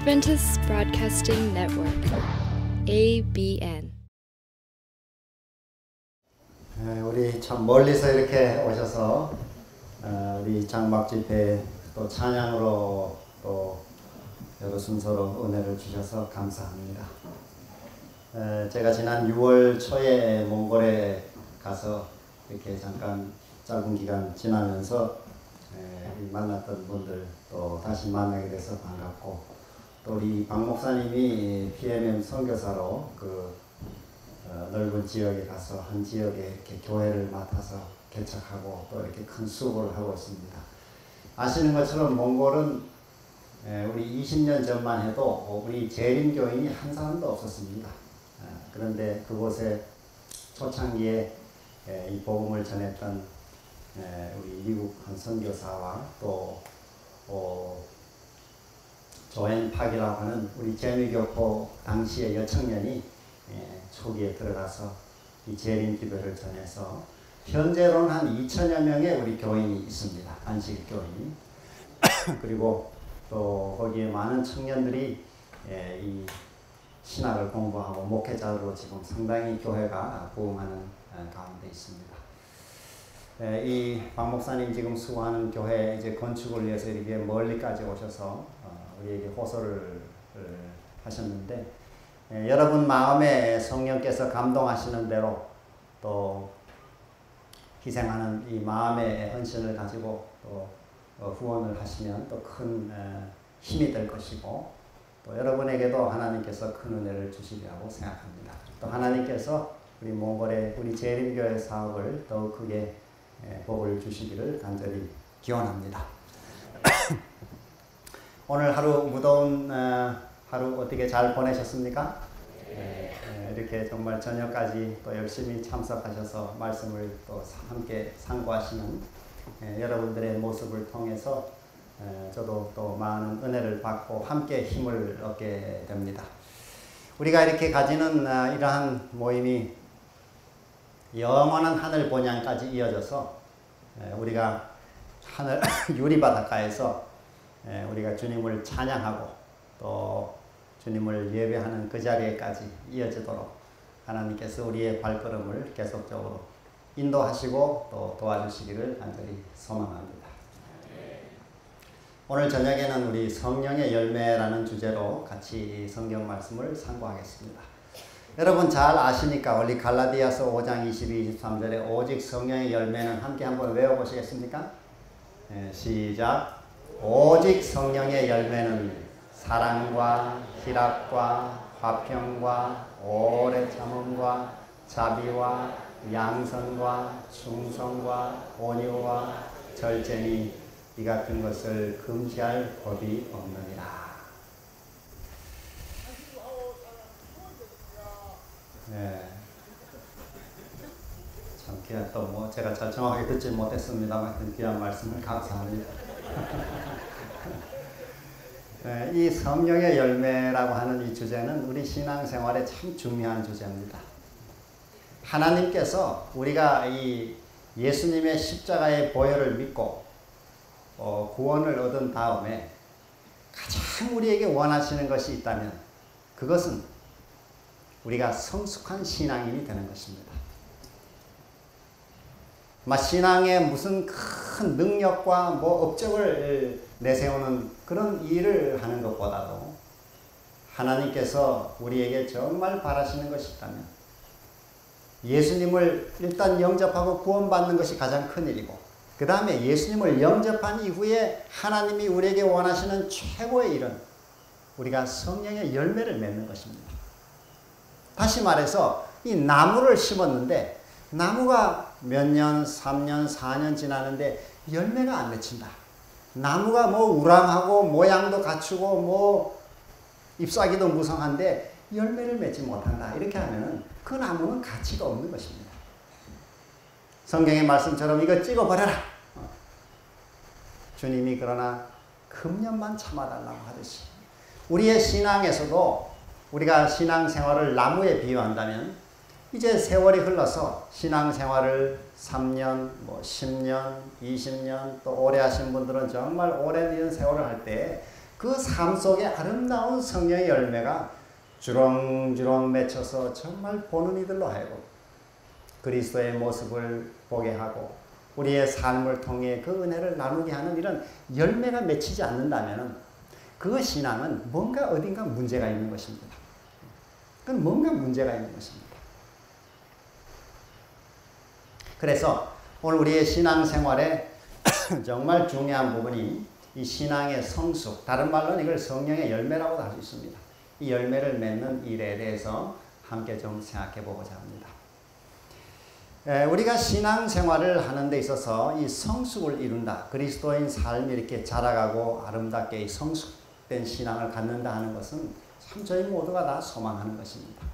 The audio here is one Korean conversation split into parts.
Adventist Broadcasting Network, ABN. 우리 참 멀리서 이렇게 오셔서 우리 장막 집회 또 찬양으로 또 여러 순서로 은혜를 주셔서 감사합니다. 제가 지난 6월 초에 몽골에 가서 이렇게 잠깐 짧은 기간 지나면서 만났던 분들 또 다시 만나게 돼서 반갑고, 또 우리 박 목사님이 PMM 선교사로 넓은 지역에 가서 한 지역에 이렇게 교회를 맡아서 개척하고 또 이렇게 큰 수고를 하고 있습니다. 아시는 것처럼 몽골은 우리 20년 전만 해도 우리 재림교인이 한 사람도 없었습니다. 그런데 그곳에 초창기에 이 복음을 전했던 우리 미국 한 선교사와 또 조앤 팍이라고 하는 우리 재미교포 당시의 여청년이 초기에 들어가서 이 재림 기도를 전해서 현재로는 한 2천여 명의 우리 교인이 있습니다. 안식 교인이. 그리고 또 거기에 많은 청년들이 이 신학을 공부하고 목회자로 지금 상당히 교회가 부흥하는 가운데 있습니다. 이 박 목사님 지금 수고하는 교회 이제 건축을 위해서 이렇게 멀리까지 오셔서 우리에게 호소를 하셨는데, 여러분 마음에 성령께서 감동하시는 대로 또 희생하는 이 마음의 헌신을 가지고 또 후원을 하시면 또 큰 힘이 될 것이고, 또 여러분에게도 하나님께서 큰 은혜를 주시리라고 생각합니다. 또 하나님께서 우리 몽골의 우리 재림교회 사업을 더욱 크게 복을 주시기를 간절히 기원합니다. 오늘 하루 무더운 하루 어떻게 잘 보내셨습니까? 이렇게 정말 저녁까지 또 열심히 참석하셔서 말씀을 또 함께 상고하시는 여러분들의 모습을 통해서 저도 또 많은 은혜를 받고 함께 힘을 얻게 됩니다. 우리가 이렇게 가지는 이러한 모임이 영원한 하늘 본향까지 이어져서 우리가 하늘 유리바닷가에서 우리가 주님을 찬양하고 또 주님을 예배하는 그 자리에까지 이어지도록 하나님께서 우리의 발걸음을 계속적으로 인도하시고 또 도와주시기를 간절히 소망합니다. 오늘 저녁에는 우리 성령의 열매라는 주제로 같이 성경 말씀을 상고하겠습니다. 여러분 잘 아시니까 우리 갈라디아서 5장 22, 23절에 오직 성령의 열매는 함께 한번 외워보시겠습니까? 시작. 오직 성령의 열매는 사랑과 희락과 화평과 오래 참음과 자비와 양선과 충성과 온유와 절제니 이 같은 것을 금지할 법이 없느니라. 참 귀한 또 제가 잘 정확하게 듣지 못했습니다만 귀한 말씀을 감사합니다. 이 성령의 열매라고 하는 이 주제는 우리 신앙생활에 참 중요한 주제입니다. 하나님께서 우리가 이 예수님의 십자가의 보혈을 믿고 구원을 얻은 다음에 가장 우리에게 원하시는 것이 있다면 그것은 우리가 성숙한 신앙인이 되는 것입니다. 신앙에 무슨 큰 능력과 업적을 내세우는 그런 일을 하는 것보다도 하나님께서 우리에게 정말 바라시는 것이 있다면 예수님을 일단 영접하고 구원받는 것이 가장 큰 일이고, 그 다음에 예수님을 영접한 이후에 하나님이 우리에게 원하시는 최고의 일은 우리가 성령의 열매를 맺는 것입니다. 다시 말해서 이 나무를 심었는데 나무가 몇 년, 3년, 4년 지나는데 열매가 안 맺힌다. 나무가 우람하고 모양도 갖추고 잎사귀도 무성한데 열매를 맺지 못한다. 이렇게 하면 그 나무는 가치가 없는 것입니다. 성경의 말씀처럼 이거 찍어버려라. 주님이 그러나 금년만 참아달라고 하듯이 우리의 신앙에서도 우리가 신앙생활을 나무에 비유한다면 이제 세월이 흘러서 신앙생활을 3년, 10년, 20년 또 오래 하신 분들은 정말 오랜 세월을 할 때 그 삶 속에 아름다운 성령의 열매가 주렁주렁 맺혀서 정말 보는 이들로 하여금 그리스도의 모습을 보게 하고 우리의 삶을 통해 그 은혜를 나누게 하는 이런 열매가 맺히지 않는다면 그 신앙은 뭔가 어딘가 문제가 있는 것입니다. 그건 뭔가 문제가 있는 것입니다. 그래서 오늘 우리의 신앙생활에 정말 중요한 부분이 이 신앙의 성숙, 다른 말로는 이걸 성령의 열매라고도 할 수 있습니다. 이 열매를 맺는 일에 대해서 함께 좀 생각해 보고자 합니다. 우리가 신앙생활을 하는 데 있어서 이 성숙을 이룬다, 그리스도인 삶이 이렇게 자라가고 아름답게 성숙된 신앙을 갖는다 하는 것은 참 저희 모두가 다 소망하는 것입니다.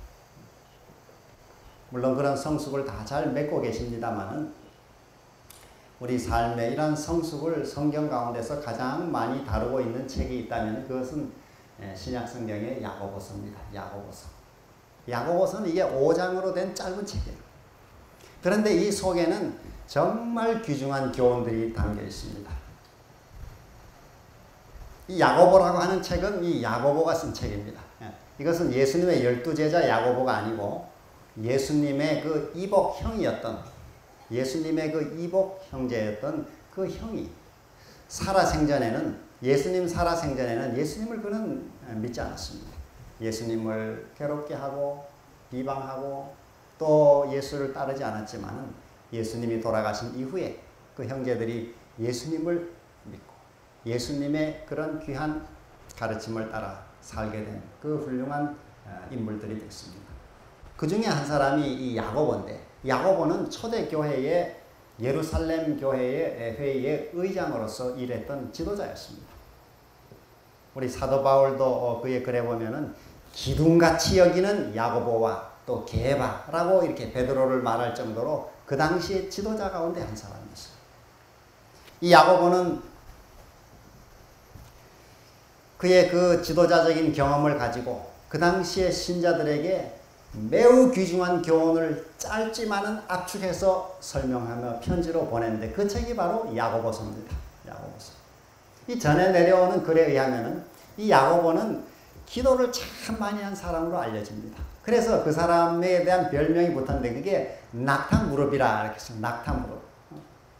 물론 그런 성숙을 다 잘 맺고 계십니다만은 우리 삶의 이러한 성숙을 성경 가운데서 가장 많이 다루고 있는 책이 있다면 그것은 신약 성경의 야고보서입니다. 야고보서. 야고보서는 이게 5장으로 된 짧은 책이에요. 그런데 이 속에는 정말 귀중한 교훈들이 담겨 있습니다. 이 야고보라고 하는 책은 이 야고보가 쓴 책입니다. 이것은 예수님의 12제자 야고보가 아니고 예수님의 그 이복 형이었던, 예수님의 그 이복 형제였던 그 형이 예수님 살아생전에는 예수님을 그는 믿지 않았습니다. 예수님을 괴롭게 하고 비방하고 또 예수를 따르지 않았지만 예수님이 돌아가신 이후에 그 형제들이 예수님을 믿고 예수님의 그런 귀한 가르침을 따라 살게 된 그 훌륭한 인물들이 됐습니다. 그 중에 한 사람이 이 야고보인데, 야고보는 초대교회의 예루살렘 교회의 회의의 의장으로서 일했던 지도자였습니다. 우리 사도 바울도 그의 글에 보면은 기둥같이 여기는 야고보와 또 게바라고 이렇게 베드로를 말할 정도로 그 당시의 지도자 가운데 한 사람이었어요. 이 야고보는 그의 그 지도자적인 경험을 가지고 그 당시의 신자들에게 매우 귀중한 교훈을 짧지만은 압축해서 설명하며 편지로 보냈는데 그 책이 바로 야고보서입니다. 야고보서. 이 전에 내려오는 글에 의하면은 이 야고보는 기도를 참 많이 한 사람으로 알려집니다. 그래서 그 사람에 대한 별명이 붙었는데 그게 낙타무릎이라 이렇게 했어요. 낙타무릎.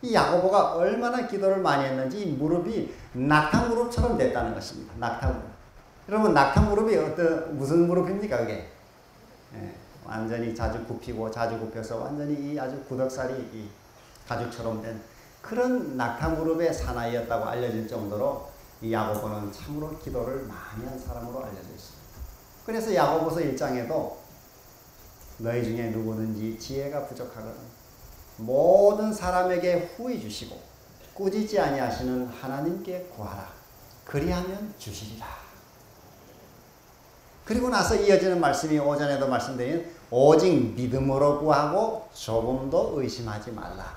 이 야고보가 얼마나 기도를 많이 했는지 이 무릎이 낙타무릎처럼 됐다는 것입니다. 낙타무릎. 여러분 낙타무릎이 무슨 무릎입니까 그게? 완전히 자주 굽히고 자주 굽혀서 완전히 이 아주 구덕살이 이 가죽처럼 된 그런 낙타무릎의 사나이였다고 알려질 정도로 이 야고보는 참으로 기도를 많이 한 사람으로 알려져 있습니다. 그래서 야고보서 1장에도 너희 중에 누구든지 지혜가 부족하거든 모든 사람에게 후히 주시고 꾸짖지 아니하시는 하나님께 구하라. 그리하면 주시리라. 그리고 나서 이어지는 말씀이 오전에도 말씀드린 오직 믿음으로 구하고 조금도 의심하지 말라.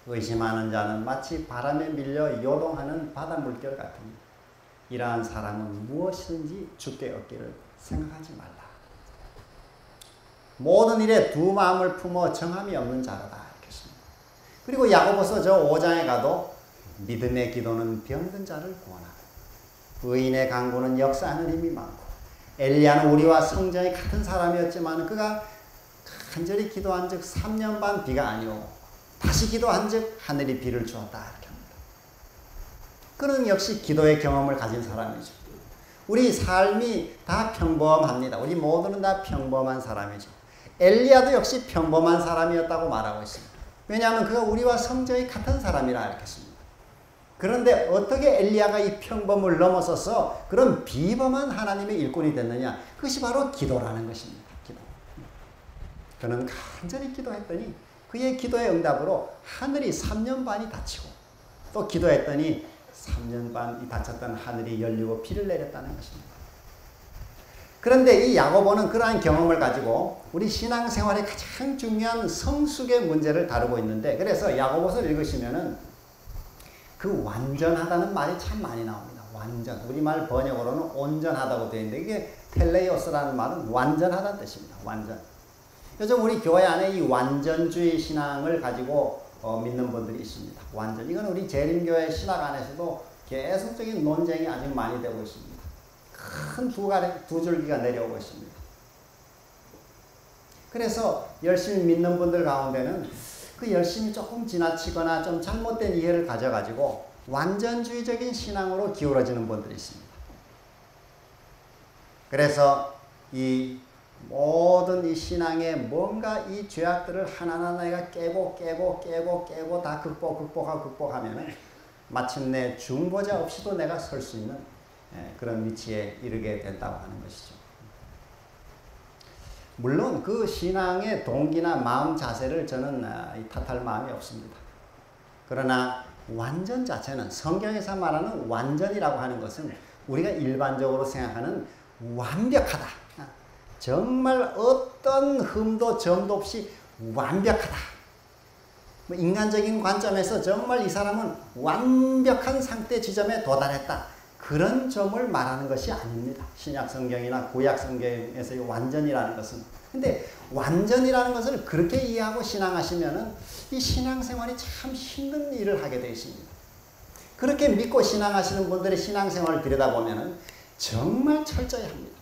의심하는 자는 마치 바람에 밀려 요동하는 바다 물결 같으니 이러한 사람은 무엇이든지 주께 얻기를 생각하지 말라. 모든 일에 두 마음을 품어 정함이 없는 자로다. 그리고 야고보서 저 5장에 가도 믿음의 기도는 병든 자를 구원하고 의인의 간구는 역사하는 힘이 많고 엘리야는 우리와 성전이 같은 사람이었지만 그가 간절히 기도한 즉 3년 반 비가 아니오고 다시 기도한 즉 하늘이 비를 주었다 이렇게 합니다. 그는 역시 기도의 경험을 가진 사람이죠. 우리 삶이 다 평범합니다. 우리 모두는 다 평범한 사람이죠. 엘리야도 역시 평범한 사람이었다고 말하고 있습니다. 왜냐하면 그가 우리와 성정이 같은 사람이라 이렇게 했습니다. 그런데 어떻게 엘리야가 이 평범을 넘어서서 그런 비범한 하나님의 일꾼이 됐느냐? 그것이 바로 기도라는 것입니다. 기도. 그는 간절히 기도했더니 그의 기도의 응답으로 하늘이 3년 반이 닫히고 또 기도했더니 3년 반이 닫혔던 하늘이 열리고 비를 내렸다는 것입니다. 그런데 이 야고보는 그러한 경험을 가지고 우리 신앙생활의 가장 중요한 성숙의 문제를 다루고 있는데 그래서 야고보서를 읽으시면은 그 완전하다는 말이 참 많이 나옵니다. 완전. 우리말 번역으로는 온전하다고 되어 있는데 이게 텔레오스라는 말은 완전하다는 뜻입니다. 완전. 요즘 우리 교회 안에 이 완전주의 신앙을 가지고 믿는 분들이 있습니다. 완전. 이건 우리 재림교회 신학 안에서도 계속적인 논쟁이 아주 많이 되고 있습니다. 큰 두 줄기가 내려오고 있습니다. 그래서 열심히 믿는 분들 가운데는 그 열심히 조금 지나치거나 좀 잘못된 이해를 가져가지고 완전주의적인 신앙으로 기울어지는 분들이 있습니다. 그래서 이 모든 이 신앙에 뭔가 이 죄악들을 하나하나 내가 깨고 다 극복하면은 마침내 중보자 없이도 내가 설 수 있는 그런 위치에 이르게 된다고 하는 것이죠. 물론 그 신앙의 동기나 마음 자세를 저는 탓할 마음이 없습니다. 그러나 완전 자체는 성경에서 말하는 완전이라고 하는 것은 우리가 일반적으로 생각하는 완벽하다. 정말 어떤 흠도 점도 없이 완벽하다. 인간적인 관점에서 정말 이 사람은 완벽한 상태 지점에 도달했다. 그런 점을 말하는 것이 아닙니다. 신약 성경이나 구약 성경에서의 완전이라는 것은. 근데 완전이라는 것을 그렇게 이해하고 신앙하시면은 이 신앙생활이 참 힘든 일을 하게 되어 있습니다. 그렇게 믿고 신앙하시는 분들의 신앙생활을 들여다보면은 정말 철저히 합니다.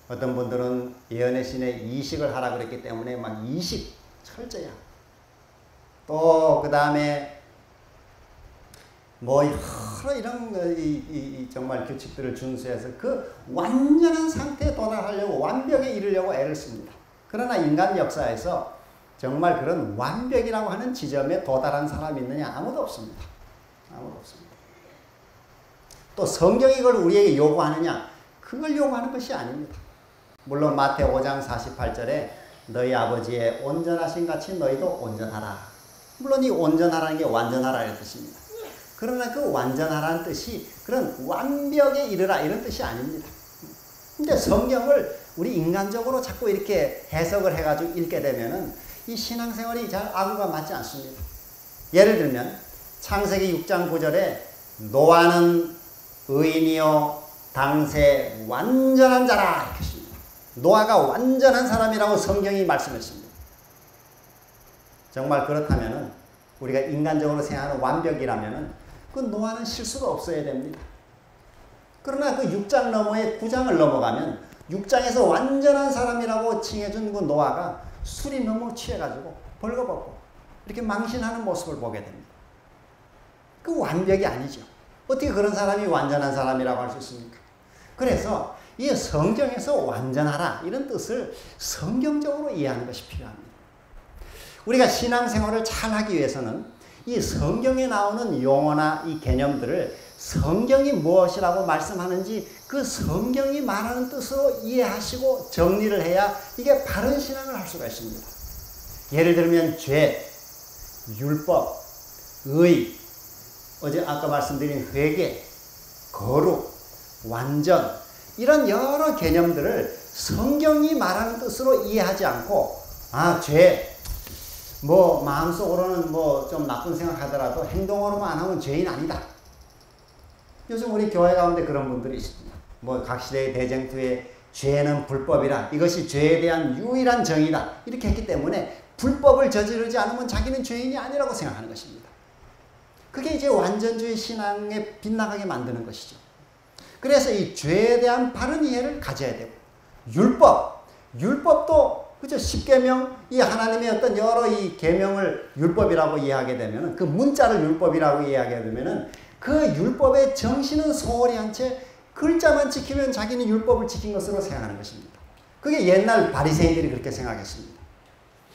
어떤 분들은 예언의 신에 이식을 하라 그랬기 때문에 막 이식 철저히 하고, 또 그 다음에 뭐 여러 이런 정말 규칙들을 준수해서 그 완전한 상태에 도달하려고 완벽에 이르려고 애를 씁니다. 그러나 인간 역사에서 정말 그런 완벽이라고 하는 지점에 도달한 사람이 있느냐? 아무도 없습니다. 아무도 없습니다. 또 성경이 이걸 우리에게 요구하느냐? 그걸 요구하는 것이 아닙니다. 물론 마태오 5장 48절에 너희 아버지의 온전하신 같이 너희도 온전하라. 물론 이 온전하라는 게 완전하라는 뜻입니다. 그러나 그 완전하라는 뜻이 그런 완벽에 이르라 이런 뜻이 아닙니다. 근데 성경을 우리 인간적으로 자꾸 이렇게 해석을 해가지고 읽게 되면은 이 신앙생활이 잘 아구가 맞지 않습니다. 예를 들면 창세기 6장 9절에 노아는 의인이요 당세 완전한 자라 이렇게 했습니다. 노아가 완전한 사람이라고 성경이 말씀했습니다. 정말 그렇다면은 우리가 인간적으로 생각하는 완벽이라면은 그 노아는 실수가 없어야 됩니다. 그러나 그 6장 너머에 9장을 넘어가면 6장에서 완전한 사람이라고 칭해준 그 노아가 술이 너무 취해가지고 벌거벗고 이렇게 망신하는 모습을 보게 됩니다. 그 완벽이 아니죠. 어떻게 그런 사람이 완전한 사람이라고 할 수 있습니까? 그래서 이 성경에서 완전하라 이런 뜻을 성경적으로 이해하는 것이 필요합니다. 우리가 신앙생활을 잘 하기 위해서는 이 성경에 나오는 용어나 이 개념들을 성경이 무엇이라고 말씀하는지 그 성경이 말하는 뜻으로 이해하시고 정리를 해야 이게 바른 신앙을 할 수가 있습니다. 예를 들면 죄, 율법, 의, 어제 아까 말씀드린 회개, 거룩, 완전 이런 여러 개념들을 성경이 말하는 뜻으로 이해하지 않고 죄 뭐 마음속으로는 뭐 좀 나쁜 생각하더라도 행동으로만 안 하면 죄인 아니다. 요즘 우리 교회 가운데 그런 분들이 있습니다. 뭐 각 시대의 대쟁투에 죄는 불법이라 이것이 죄에 대한 유일한 정의다 이렇게 했기 때문에 불법을 저지르지 않으면 자기는 죄인이 아니라고 생각하는 것입니다. 그게 이제 완전주의 신앙에 빗나가게 만드는 것이죠. 그래서 이 죄에 대한 바른 이해를 가져야 되고 율법도 그죠? 십계명, 이 하나님의 어떤 여러 이 계명을 율법이라고 이해하게 되면, 그 문자를 율법이라고 이해하게 되면은, 그 율법의 정신은 소홀히 한 채 글자만 지키면 자기는 율법을 지킨 것으로 생각하는 것입니다. 그게 옛날 바리새인들이 그렇게 생각했습니다.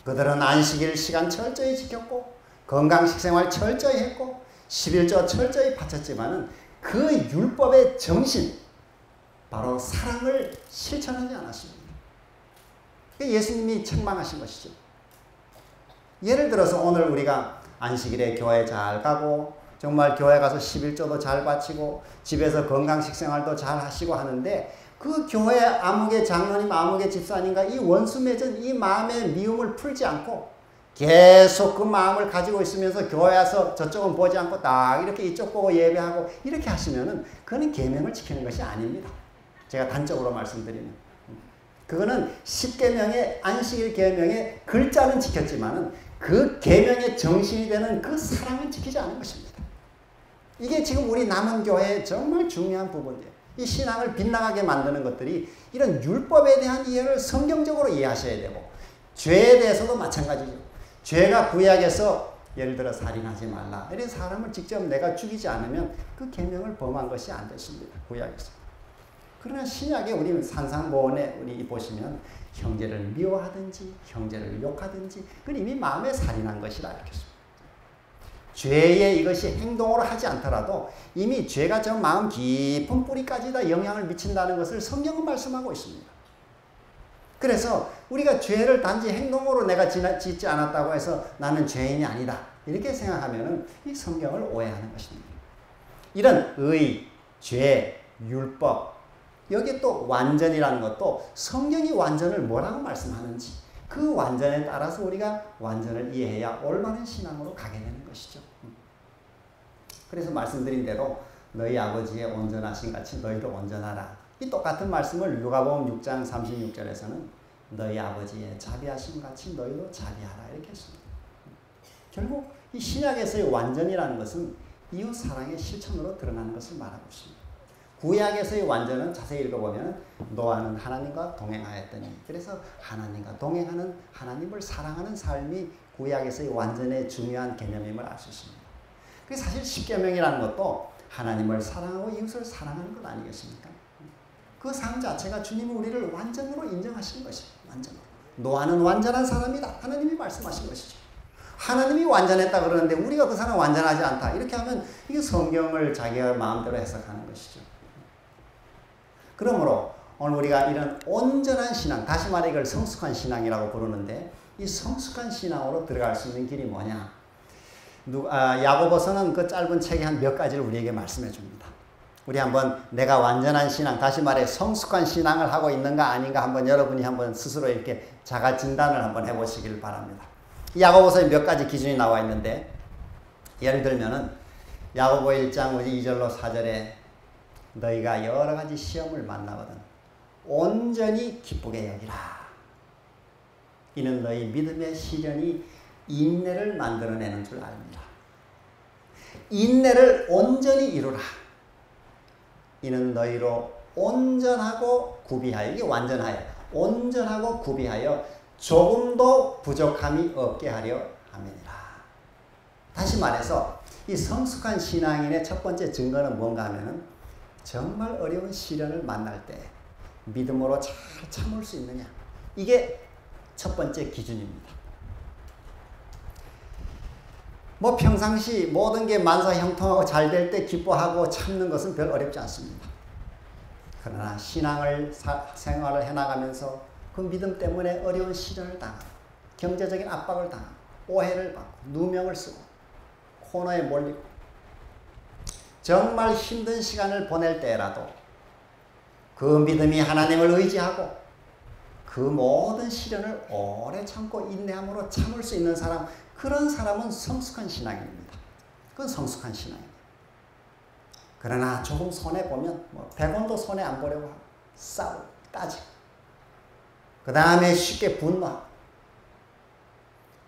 그들은 안식일 시간 철저히 지켰고, 건강식 생활 철저히 했고, 11조 철저히 바쳤지만은, 그 율법의 정신, 바로 사랑을 실천하지 않았습니다. 예수님이 책망하신 것이죠. 예를 들어서 오늘 우리가 안식일에 교회 잘 가고 정말 교회 가서 11조도 잘 바치고 집에서 건강식 생활도 잘 하시고 하는데 그 교회 아무개 장로님 아무개 집사님과 이 원수 맺은 이 마음의 미움을 풀지 않고 계속 그 마음을 가지고 있으면서 교회 와서 저쪽은 보지 않고 딱 이렇게 이쪽 보고 예배하고 이렇게 하시면은 그거는 계명을 지키는 것이 아닙니다. 제가 단적으로 말씀드리면 그거는 10계명의 안식일 계명의 글자는 지켰지만은 그 계명의 정신이 되는 그 사랑을 지키지 않은 것입니다. 이게 지금 우리 남은 교회의 정말 중요한 부분이에요. 이 신앙을 빗나가게 만드는 것들이 이런 율법에 대한 이해를 성경적으로 이해하셔야 되고, 죄에 대해서도 마찬가지죠. 죄가 구약에서 예를 들어 살인하지 말라, 이런 사람을 직접 내가 죽이지 않으면 그 계명을 범한 것이 안 됐습니다. 구약에서. 그러나 신약에 우리 산상보원에 우리 보시면 형제를 미워하든지 형제를 욕하든지 그건 이미 마음에 살인한 것이라 이렇게 씁니다. 죄에 이것이 행동으로 하지 않더라도 이미 죄가 저 마음 깊은 뿌리까지 다 영향을 미친다는 것을 성경은 말씀하고 있습니다. 그래서 우리가 죄를 단지 행동으로 내가 짓지 않았다고 해서 나는 죄인이 아니다, 이렇게 생각하면 이 성경을 오해하는 것입니다. 이런 의, 죄, 율법, 여기에 또 완전이라는 것도 성경이 완전을 뭐라고 말씀하는지 그 완전에 따라서 우리가 완전을 이해해야 올바른 신앙으로 가게 되는 것이죠. 그래서 말씀드린 대로 너희 아버지의 온전하신 같이 너희도 온전하라. 이 똑같은 말씀을 누가복음 6장 36절에서는 너희 아버지의 자비하심 같이 너희도 자비하라 이렇게 했습니다. 결국 이 신약에서의 완전이라는 것은 이웃 사랑의 실천으로 드러나는 것을 말하고 있습니다. 구약에서의 완전은 자세히 읽어보면 노아는 하나님과 동행하였더니, 그래서 하나님과 동행하는, 하나님을 사랑하는 삶이 구약에서의 완전의 중요한 개념임을 알 수 있습니다. 그래서 사실 십계명이라는 것도 하나님을 사랑하고 이웃을 사랑하는 것 아니겠습니까? 그 삶 자체가 주님이 우리를 완전으로 인정하시는 것이죠. 완전으로. 노아는 완전한 사람이다, 하나님이 말씀하신 것이죠. 하나님이 완전했다 그러는데 우리가 그 사람 완전하지 않다, 이렇게 하면 이게 성경을 자기가 마음대로 해석하는 것이죠. 그러므로 오늘 우리가 이런 온전한 신앙, 다시 말해 이걸 성숙한 신앙이라고 부르는데, 이 성숙한 신앙으로 들어갈 수 있는 길이 뭐냐? 야고보서는 그 짧은 책에 한 몇 가지를 우리에게 말씀해 줍니다. 우리 한번 내가 완전한 신앙, 다시 말해 성숙한 신앙을 하고 있는가 아닌가 한번 여러분이 한번 스스로 이렇게 자가 진단을 한번 해보시길 바랍니다. 야고보서에 몇 가지 기준이 나와 있는데, 예를 들면은 야고보 1장 2절로 4절에 너희가 여러 가지 시험을 만나거든 온전히 기쁘게 여기라. 이는 너희 믿음의 시련이 인내를 만들어내는 줄 압니다. 인내를 온전히 이루라. 이는 너희로 온전하고 구비하여, 이게 완전하여, 온전하고 구비하여 조금도 부족함이 없게 하려 함이니라. 다시 말해서 이 성숙한 신앙인의 첫 번째 증거는 뭔가 하면은 정말 어려운 시련을 만날 때 믿음으로 잘 참을 수 있느냐, 이게 첫 번째 기준입니다. 뭐 평상시 모든 게 만사형통하고 잘 될 때 기뻐하고 참는 것은 별 어렵지 않습니다. 그러나 신앙을 생활을 해나가면서 그 믿음 때문에 어려운 시련을 당하고 경제적인 압박을 당하고 오해를 받고 누명을 쓰고 코너에 몰리고 정말 힘든 시간을 보낼 때라도 그 믿음이 하나님을 의지하고 그 모든 시련을 오래 참고 인내함으로 참을 수 있는 사람, 그런 사람은 성숙한 신앙입니다. 그건 성숙한 신앙입니다. 그러나 조금 손해보면 100원도 손해 안 보려고 하고 싸우고 따지고, 그 다음에 쉽게 분노하고,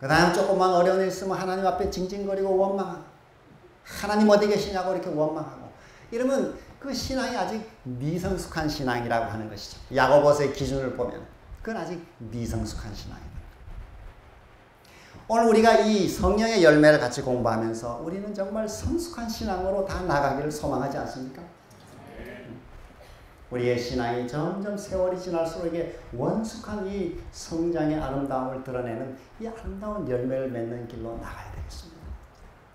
그 다음 조금만 어려운 일 있으면 하나님 앞에 징징거리고 원망하고, 하나님 어디 계시냐고 이렇게 원망하고, 이러면 그 신앙이 아직 미성숙한 신앙이라고 하는 것이죠. 야고보서의 기준을 보면 그건 아직 미성숙한 신앙입니다. 오늘 우리가 이 성령의 열매를 같이 공부하면서 우리는 정말 성숙한 신앙으로 다 나가기를 소망하지 않습니까? 우리의 신앙이 점점 세월이 지날수록 이게 원숙한 이 성장의 아름다움을 드러내는 이 아름다운 열매를 맺는 길로 나가야 되겠습니다.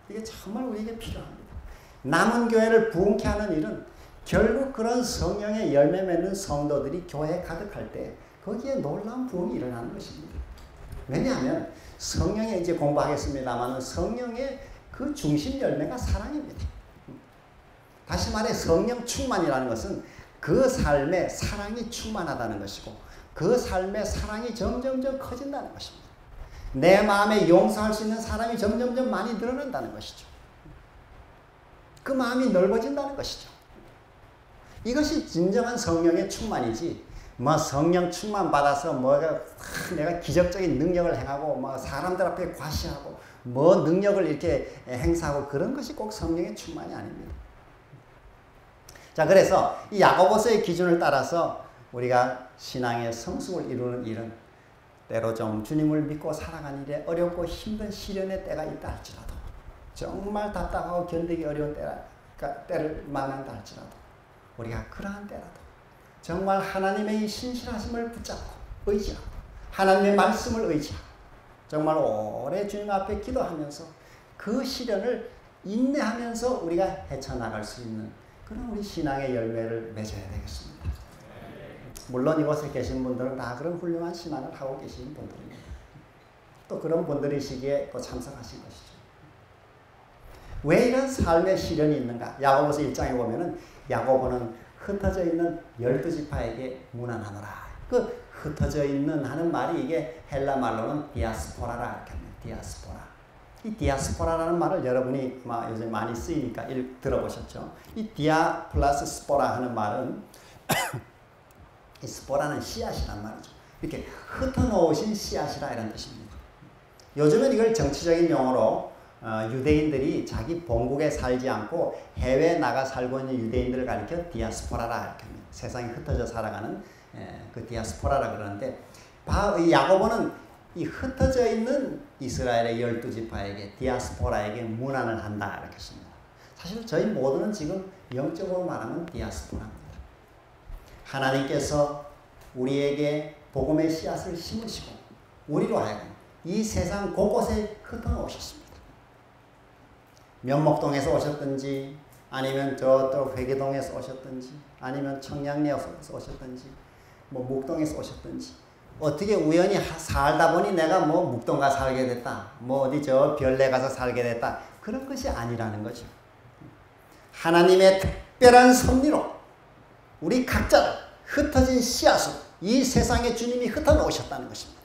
이게 정말 우리에게 필요합니다. 남은 교회를 부흥케 하는 일은 결국 그런 성령의 열매 맺는 성도들이 교회에 가득할 때 거기에 놀라운 부흥이 일어나는 것입니다. 왜냐하면 성령에 이제 공부하겠습니다만 성령의 그 중심 열매가 사랑입니다. 다시 말해 성령 충만이라는 것은 그 삶에 사랑이 충만하다는 것이고 그 삶에 사랑이 점점점 커진다는 것입니다. 내 마음에 용서할 수 있는 사람이 점점점 많이 늘어난다는 것이죠. 그 마음이 넓어진다는 것이죠. 이것이 진정한 성령의 충만이지, 성령 충만 받아서 내가 기적적인 능력을 행하고 사람들 앞에 과시하고 뭐 능력을 이렇게 행사하고 그런 것이 꼭 성령의 충만이 아닙니다. 자, 그래서 이 야고보서의 기준을 따라서 우리가 신앙의 성숙을 이루는 일은 때로 좀 주님을 믿고 살아가는 일에 어렵고 힘든 시련의 때가 있다 할지라도, 정말 답답하고 견디기 어려운 때를 만난다 할지라도, 우리가 그러한 때라도 정말 하나님의 이 신실하심을 붙잡고 의지하고 하나님의 말씀을 의지하고 정말 오래 주님 앞에 기도하면서 그 시련을 인내하면서 우리가 헤쳐나갈 수 있는 그런 우리 신앙의 열매를 맺어야 되겠습니다. 물론 이곳에 계신 분들은 다 그런 훌륭한 신앙을 하고 계신 분들입니다. 또 그런 분들이시기에 또 참석하신 것이죠. 왜 이런 삶의 시련이 있는가? 야고보서 1장에 보면은 야고보는 흩어져 있는 12지파에게 문안하노라. 그 흩어져 있는 하는 말이 이게 헬라 말로는 디아스포라라 이렇게 합니다. 디아스포라. 이 디아스포라라는 말을 여러분이 요즘 많이 쓰이니까 들어보셨죠? 이 디아 플러스 스포라 하는 말은 이 스포라는 씨앗이란 말이죠. 이렇게 흩어놓으신 씨앗이라 이런 뜻입니다. 요즘은 이걸 정치적인 용어로 유대인들이 자기 본국에 살지 않고 해외에 나가 살고 있는 유대인들을 가리켜 디아스포라라 이렇게 합니다. 세상에 흩어져 살아가는 그 디아스포라라 그러는데, 이 야고보는 이 흩어져 있는 이스라엘의 12지파에게 디아스포라에게 문안을 한다 이렇게 했습니다. 사실 저희 모두는 지금 영적으로 말하면 디아스포라입니다. 하나님께서 우리에게 복음의 씨앗을 심으시고 우리로 하여금 이 세상 곳곳에 흩어놓으셨습니다. 면목동에서 오셨든지 아니면 저쪽 회계동에서 오셨든지 아니면 청량리에서 오셨든지 뭐 묵동에서 오셨든지 어떻게 우연히 살다 보니 내가 뭐 묵동 가서 살게 됐다, 뭐 어디 저 별내 가서 살게 됐다, 그런 것이 아니라는 거죠. 하나님의 특별한 섭리로 우리 각자를 흩어진 씨앗으로 이 세상에 주님이 흩어놓으셨다는 것입니다.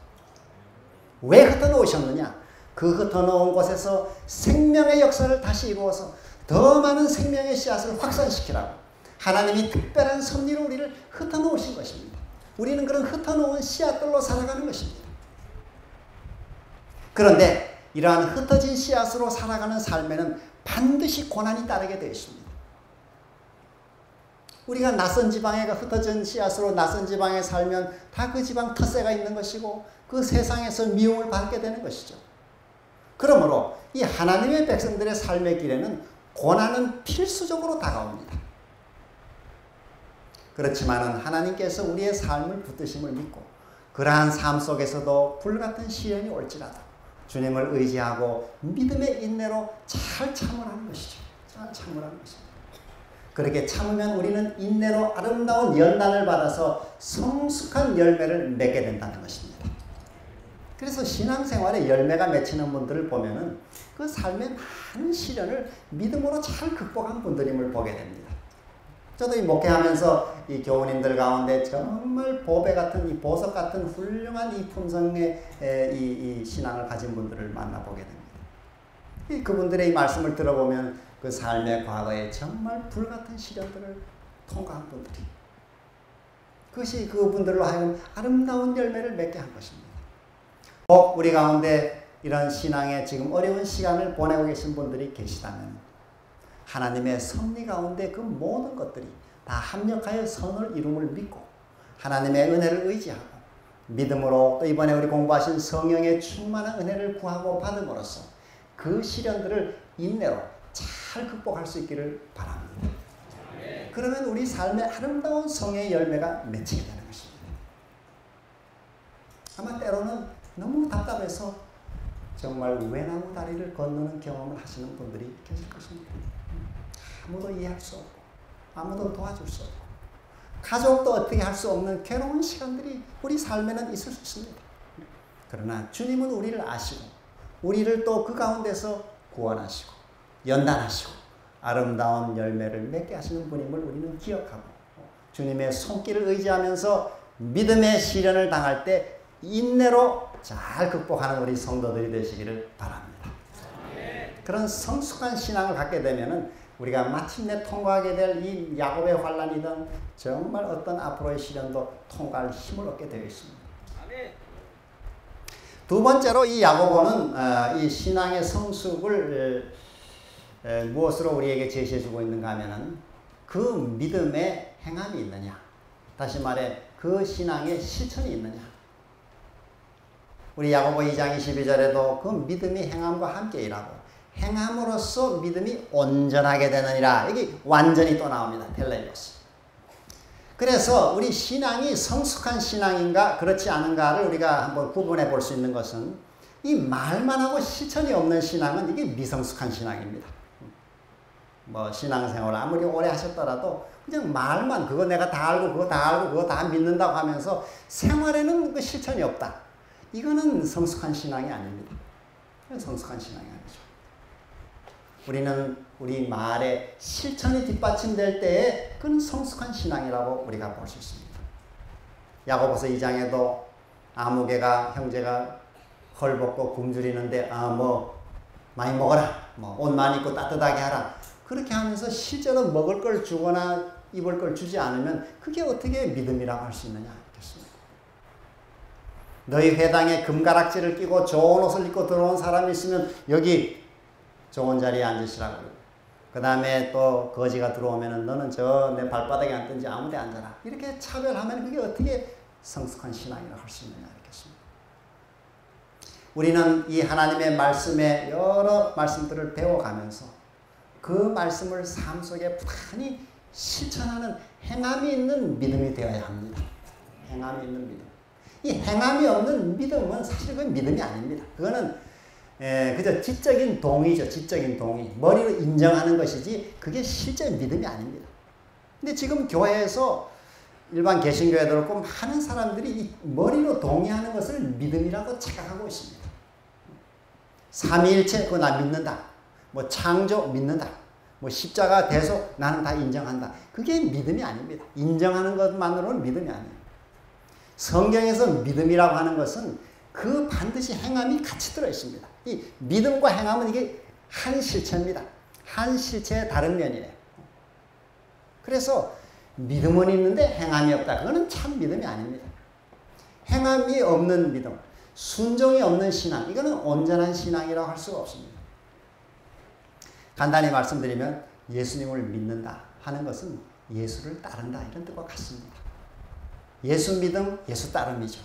왜 흩어놓으셨느냐? 그 흩어놓은 곳에서 생명의 역사를 다시 이루어서 더 많은 생명의 씨앗을 확산시키라고 하나님이 특별한 섭리로 우리를 흩어놓으신 것입니다. 우리는 그런 흩어놓은 씨앗들로 살아가는 것입니다. 그런데 이러한 흩어진 씨앗으로 살아가는 삶에는 반드시 고난이 따르게 되어 있습니다. 우리가 낯선 지방에 흩어진 씨앗으로 낯선 지방에 살면 다 그 지방 텃세가 있는 것이고 그 세상에서 미움을 받게 되는 것이죠. 그러므로 이 하나님의 백성들의 삶의 길에는 고난은 필수적으로 다가옵니다. 그렇지만은 하나님께서 우리의 삶을 붙드심을 믿고 그러한 삶 속에서도 불같은 시련이 올지라도 주님을 의지하고 믿음의 인내로 잘 참으라는 것이죠. 잘 참으라는 것입니다. 그렇게 참으면 우리는 인내로 아름다운 연단을 받아서 성숙한 열매를 맺게 된다는 것입니다. 그래서 신앙생활에 열매가 맺히는 분들을 보면은 그 삶의 많은 시련을 믿음으로 잘 극복한 분들임을 보게 됩니다. 저도 이 목회하면서 이 교우님들 가운데 정말 보배 같은 이 보석 같은 훌륭한 이 품성의 이 신앙을 가진 분들을 만나보게 됩니다. 그분들의 이 말씀을 들어보면 그 삶의 과거에 정말 불같은 시련들을 통과한 분들이 그것이 그분들로 하여금 아름다운 열매를 맺게 한 것입니다. 혹 우리 가운데 이런 신앙에 지금 어려운 시간을 보내고 계신 분들이 계시다면 하나님의 섭리 가운데 그 모든 것들이 다 합력하여 선을 이룸을 믿고 하나님의 은혜를 의지하고 믿음으로 또 이번에 우리 공부하신 성령의 충만한 은혜를 구하고 받음으로써 그 시련들을 인내로 잘 극복할 수 있기를 바랍니다. 그러면 우리 삶의 아름다운 성의 열매가 맺히게 되는 것입니다. 아마 때로는 너무 답답해서 정말 외나무 다리를 건너는 경험을 하시는 분들이 계실 것입니다. 아무도 이해할 수 없고 아무도 도와줄 수 없고 가족도 어떻게 할 수 없는 괴로운 시간들이 우리 삶에는 있을 수 있습니다. 그러나 주님은 우리를 아시고 우리를 또 그 가운데서 구원하시고 연단하시고 아름다운 열매를 맺게 하시는 분임을 우리는 기억하고 주님의 손길을 의지하면서 믿음의 시련을 당할 때 인내로 잘 극복하는 우리 성도들이 되시기를 바랍니다. 그런 성숙한 신앙을 갖게 되면은 우리가 마침내 통과하게 될 이 야곱의 환난이든 정말 어떤 앞으로의 시련도 통과할 힘을 얻게 되어 있습니다. 두 번째로 이 야고보는 이 신앙의 성숙을 무엇으로 우리에게 제시해주고 있는가 하면은 그 믿음의 행함이 있느냐, 다시 말해 그 신앙의 실천이 있느냐. 우리 야고보 2장 22절에도 그 믿음이 행함과 함께 일하고 행함으로써 믿음이 온전하게 되느니라. 여기 완전히 또 나옵니다. 텔레이오스. 그래서 우리 신앙이 성숙한 신앙인가 그렇지 않은가를 우리가 한번 구분해 볼 수 있는 것은 이 말만 하고 실천이 없는 신앙은 이게 미성숙한 신앙입니다. 뭐 신앙생활을 아무리 오래 하셨더라도 그냥 말만 그거 내가 다 알고 그거 다 알고 그거 다 믿는다고 하면서 생활에는 그 실천이 없다. 이거는 성숙한 신앙이 아닙니다. 성숙한 신앙이 아니죠. 우리는 우리 말에 실천이 뒷받침될 때에 그건 성숙한 신앙이라고 우리가 볼 수 있습니다. 야고보서 2장에도 아무개가 형제가 헐벗고 굶주리는데 뭐 많이 먹어라, 뭐 옷 많이 입고 따뜻하게 하라, 그렇게 하면서 실제로 먹을 걸 주거나 입을 걸 주지 않으면 그게 어떻게 믿음이라고 할 수 있느냐 했습니다. 너희 회당에 금가락지를 끼고 좋은 옷을 입고 들어온 사람이 있으면 여기 좋은 자리에 앉으시라고. 그 다음에 또 거지가 들어오면은 너는 저 내 발바닥에 앉든지 아무 데 앉아라. 이렇게 차별하면 그게 어떻게 성숙한 신앙이라고 할 수 있느냐 이렇겠습니다. 우리는 이 하나님의 말씀에 여러 말씀들을 배워가면서 그 말씀을 삶 속에 부단히 실천하는 행함이 있는 믿음이 되어야 합니다. 행함이 있는 믿음. 이 행함이 없는 믿음은 사실 그건 믿음이 아닙니다. 그거는 그저 지적인 동의죠. 지적인 동의. 머리로 인정하는 것이지 그게 실제 믿음이 아닙니다. 근데 지금 교회에서 일반 개신교회도 그렇고 많은 사람들이 이 머리로 동의하는 것을 믿음이라고 착각하고 있습니다. 삼위일체 그거 나 믿는다. 뭐 창조 믿는다. 뭐 십자가 대속 나는 다 인정한다. 그게 믿음이 아닙니다. 인정하는 것만으로는 믿음이 아니에요. 성경에서 믿음이라고 하는 것은 그 반드시 행함이 같이 들어 있습니다. 이 믿음과 행함은 이게 한 실체입니다. 한 실체의 다른 면이에요. 그래서 믿음은 있는데 행함이 없다. 그거는 참 믿음이 아닙니다. 행함이 없는 믿음, 순종이 없는 신앙, 이거는 온전한 신앙이라고 할 수가 없습니다. 간단히 말씀드리면 예수님을 믿는다 하는 것은 예수를 따른다 이런 뜻과 같습니다. 예수 믿음, 예수 따름이죠.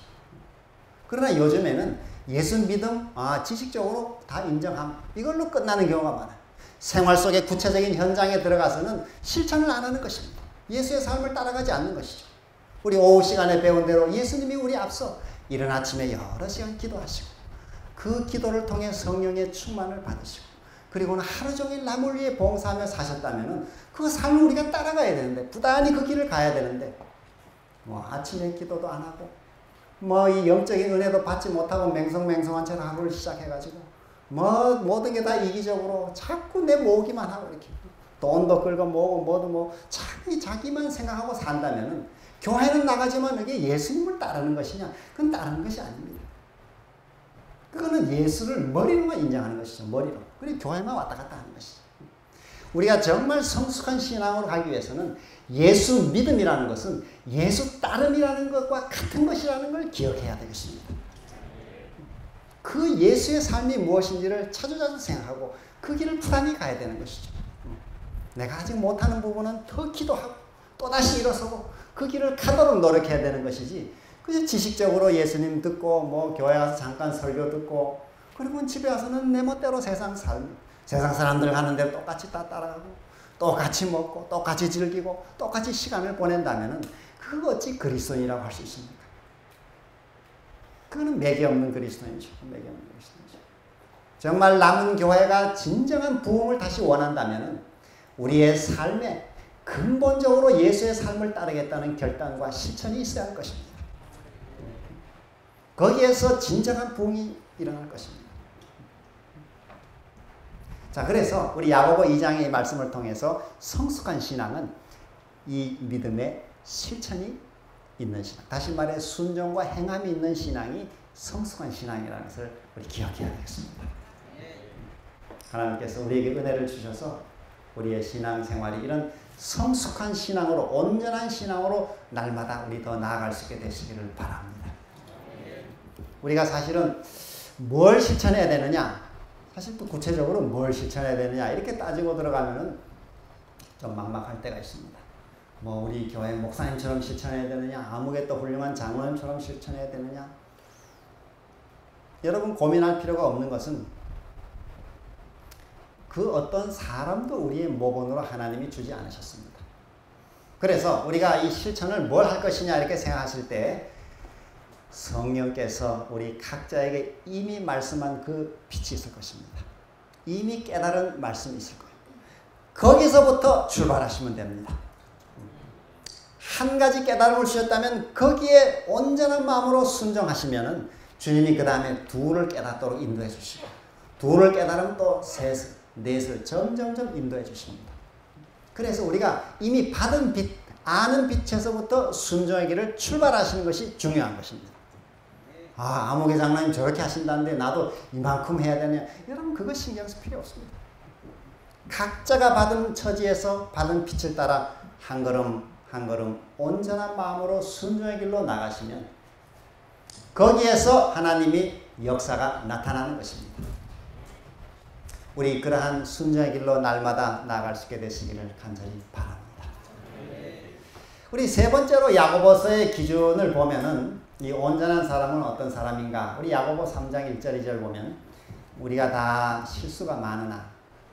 그러나 요즘에는 예수 믿음, 지식적으로 다 인정함, 이걸로 끝나는 경우가 많아요. 생활 속의 구체적인 현장에 들어가서는 실천을 안 하는 것입니다. 예수의 삶을 따라가지 않는 것이죠. 우리 오후 시간에 배운 대로 예수님이 우리 앞서 이른 아침에 여러 시간 기도하시고 그 기도를 통해 성령의 충만을 받으시고 그리고는 하루 종일 남을 위해 봉사하며 사셨다면 그 삶을 우리가 따라가야 되는데 부단히 그 길을 가야 되는데 뭐 아침에 기도도 안 하고 뭐 이 영적인 은혜도 받지 못하고 맹성맹성한 채로 하루를 시작해가지고 뭐 모든 게 다 이기적으로 자꾸 내 모으기만 하고 이렇게 돈도 긁어 모으고 뭐도 뭐 자기만 생각하고 산다면은 교회는 나가지만 이게 예수님을 따르는 것이냐? 그건 따르는 것이 아닙니다. 그거는 예수를 머리로만 인정하는 것이죠. 머리로. 그리고 교회만 왔다 갔다 하는 것이죠. 우리가 정말 성숙한 신앙으로 가기 위해서는 예수 믿음이라는 것은 예수 따름이라는 것과 같은 것이라는 걸 기억해야 되겠습니다. 그 예수의 삶이 무엇인지를 차주차주 생각하고 그 길을 부단히 가야 되는 것이죠. 내가 아직 못하는 부분은 더 기도하고 또다시 일어서고 그 길을 가도록 노력해야 되는 것이지 그냥 지식적으로 예수님 듣고 뭐 교회 가서 잠깐 설교 듣고 그리고 집에 와서는 내 멋대로 세상 사람들 가는 대로 똑같이 다 따라가고 똑같이 먹고 똑같이 즐기고 똑같이 시간을 보낸다면 그거 어찌 그리스도인이라고 할 수 있습니까? 그거는 맥이 없는 그리스도인이죠. 맥이 없는 그리스도인이죠. 정말 남은 교회가 진정한 부흥을 다시 원한다면 우리의 삶에 근본적으로 예수의 삶을 따르겠다는 결단과 실천이 있어야 할 것입니다. 거기에서 진정한 부흥이 일어날 것입니다. 자, 그래서 우리 야고보 2장의 말씀을 통해서 성숙한 신앙은 이 믿음의 실천이 있는 신앙. 다시 말해 순종과 행함이 있는 신앙이 성숙한 신앙이라는 것을 우리 기억해야 되겠습니다. 하나님께서 우리에게 은혜를 주셔서 우리의 신앙생활이 이런 성숙한 신앙으로 온전한 신앙으로 날마다 우리 더 나아갈 수 있게 되시기를 바랍니다. 우리가 사실은 뭘 실천해야 되느냐? 사실 또 구체적으로 뭘 실천해야 되느냐? 이렇게 따지고 들어가면은 좀 막막할 때가 있습니다. 뭐 우리 교회 목사님처럼 실천해야 되느냐? 아무개 또 훌륭한 장로님처럼 실천해야 되느냐? 여러분 고민할 필요가 없는 것은 그 어떤 사람도 우리의 모본으로 하나님이 주지 않으셨습니다. 그래서 우리가 이 실천을 뭘 할 것이냐 이렇게 생각하실 때 성령께서 우리 각자에게 이미 말씀한 그 빛이 있을 것입니다. 이미 깨달은 말씀이 있을 거예요. 거기서부터 출발하시면 됩니다. 한 가지 깨달음을 주셨다면 거기에 온전한 마음으로 순종하시면은 주님이 그 다음에 둘을 깨닫도록 인도해 주시고 둘을 깨달으면 또 셋을, 넷을 점점점 인도해 주십니다. 그래서 우리가 이미 받은 빛, 아는 빛에서부터 순종하기를 출발하시는 것이 중요한 것입니다. 아, 아무개 장로님 저렇게 하신다는데 나도 이만큼 해야 되냐. 여러분 그거 신경 쓸 필요 없습니다. 각자가 받은 처지에서 받은 빛을 따라 한 걸음 한 걸음 온전한 마음으로 순종의 길로 나가시면 거기에서 하나님이 역사가 나타나는 것입니다. 우리 그러한 순종의 길로 날마다 나아갈 수 있게 되시기를 간절히 바랍니다. 우리 세 번째로 야고보서의 기준을 보면은 이 온전한 사람은 어떤 사람인가? 우리 야고보 3장 1절 2절 보면 우리가 다 실수가 많으나